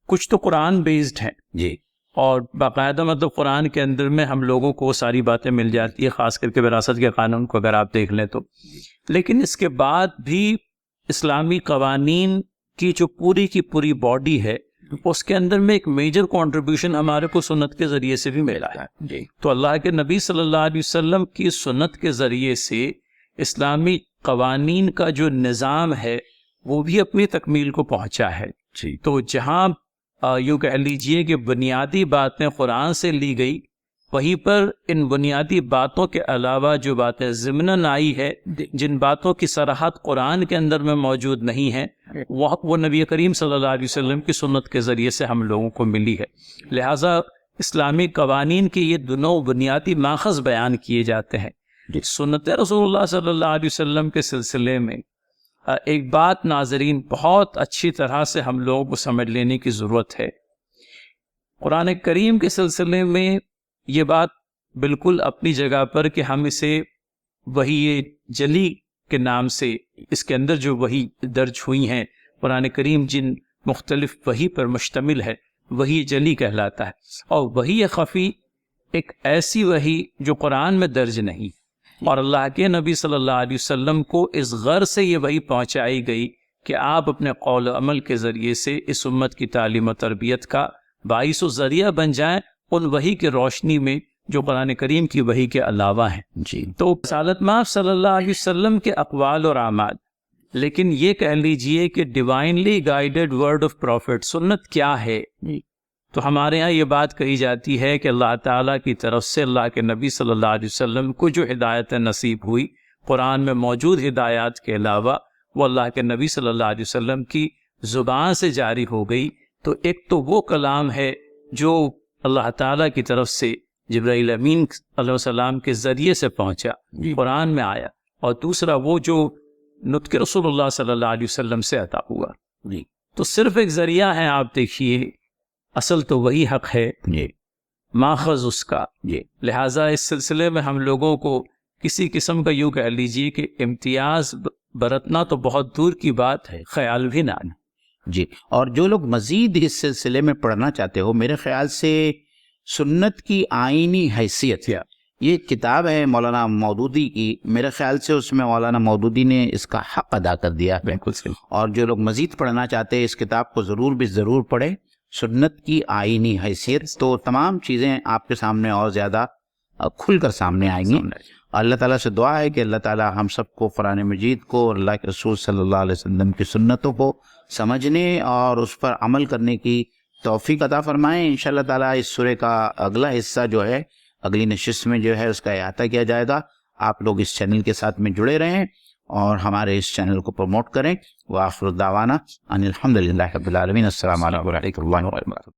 کچھ تو قرآن بیسڈ ہیں جی، اور باقاعدہ مطلب قرآن کے اندر میں ہم لوگوں کو ساری باتیں مل جاتی ہے، خاص کر کے وراثت کے قانون کو اگر آپ دیکھ لیں تو. لیکن اس کے بعد بھی اسلامی قوانین کی جو پوری کی پوری باڈی ہے اس کے اندر میں ایک میجر کنٹریبیوشن ہمارے کو سنت کے ذریعے سے بھی ملا ہے. جی. تو اللہ کے نبی صلی اللہ علیہ وسلم کی سنت کے ذریعے سے اسلامی قوانین کا جو نظام ہے وہ بھی اپنی تکمیل کو پہنچا ہے. جی. تو جہاں یوں کہہ لیجئے کہ بنیادی باتیں قرآن سے لی گئی، وہیں پر ان بنیادی باتوں کے علاوہ جو باتیں ضمناً آئی ہے، جن باتوں کی صراحت قرآن کے اندر میں موجود نہیں ہے، وہ نبی کریم صلی اللہ علیہ وسلم کی سنت کے ذریعے سے ہم لوگوں کو ملی ہے. لہٰذا اسلامی قوانین کے یہ دونوں بنیادی ماخذ بیان کیے جاتے ہیں. سنت رسول اللہ صلی اللہ علیہ وسلم کے سلسلے میں ایک بات ناظرین بہت اچھی طرح سے ہم لوگوں کو سمجھ لینے کی ضرورت ہے. قرآن کریم کے سلسلے میں یہ بات بالکل اپنی جگہ پر کہ ہم اسے وحی جلی کے نام سے، اس کے اندر جو وحی درج ہوئی ہیں، قرآن کریم جن مختلف وحی پر مشتمل ہے وحی جلی کہلاتا ہے. اور وحی خفی ایک ایسی وحی جو قرآن میں درج نہیں، اور اللہ کے نبی صلی اللہ علیہ وسلم کو اس غرض سے یہ وحی پہنچائی گئی کہ آپ اپنے قول و عمل کے ذریعے سے اس امت کی تعلیم و تربیت کا باعث و ذریعہ بن جائیں ان وحی کی روشنی میں جو قرآن کریم کی وحی کے علاوہ ہیں. جی. تو رسالت مآب صلی اللہ علیہ وسلم کے اقوال اور اعمال، لیکن یہ کہہ لیجئے کہ divinely guided word of prophet سنت کیا ہے. تو ہمارے ہاں یہ بات کہی جاتی ہے کہ اللہ تعالیٰ کی طرف سے اللہ کے نبی صلی اللہ علیہ وسلم کو جو ہدایت نصیب ہوئی قرآن میں موجود ہدایات کے علاوہ وہ اللہ کے نبی صلی اللہ علیہ وسلم کی زبان سے جاری ہو گئی. تو ایک تو وہ کلام ہے جو اللہ تعالیٰ کی طرف سے جبرائیل امین علیہ السلام کے ذریعے سے پہنچا، قرآن میں آیا، اور دوسرا وہ جو نطق رسول اللہ صلی اللہ علیہ وسلم سے عطا ہوا. تو صرف ایک ذریعہ ہے. آپ دیکھیے اصل تو وہی حق ہے، ماخذ اس کا. لہٰذا اس سلسلے میں ہم لوگوں کو کسی قسم کا یوں کہہ لیجیے کہ امتیاز برتنا تو بہت دور کی بات ہے، خیال بھی نہ آنا. جی. اور جو لوگ مزید اس سلسلے میں پڑھنا چاہتے ہو، میرے خیال سے سنت کی آئینی حیثیت، یہ کتاب ہے مولانا مودودی کی، میرے خیال سے اس میں مولانا مودودی نے اس کا حق ادا کر دیا. بالکل صحیح. اور جو لوگ مزید پڑھنا چاہتے ہیں اس کتاب کو ضرور بھی ضرور پڑھیں. سنت کی آئینی حیثیت، تو تمام چیزیں آپ کے سامنے اور زیادہ کھل کر سامنے آئیں گی. اللہ تعالیٰ سے دعا ہے کہ اللہ تعالیٰ ہم سب کو قرآن مجید کو، اللہ کے رسول صلی اللہ علیہ وسلم کی سنتوں کو سمجھنے اور اس پر عمل کرنے کی توفیق عطا فرمائیں. انشاءاللہ تعالیٰ اس سورہ کا اگلا حصہ جو ہے اگلی نشست میں جو ہے اس کا احاطہ کیا جائے گا. آپ لوگ اس چینل کے ساتھ میں جڑے رہیں اور ہمارے اس چینل کو پروموٹ کریں. وآخر دعوانا ان الحمد للہ رب العالمین. السلام علیکم ورحمۃ اللہ وبرکاتہ.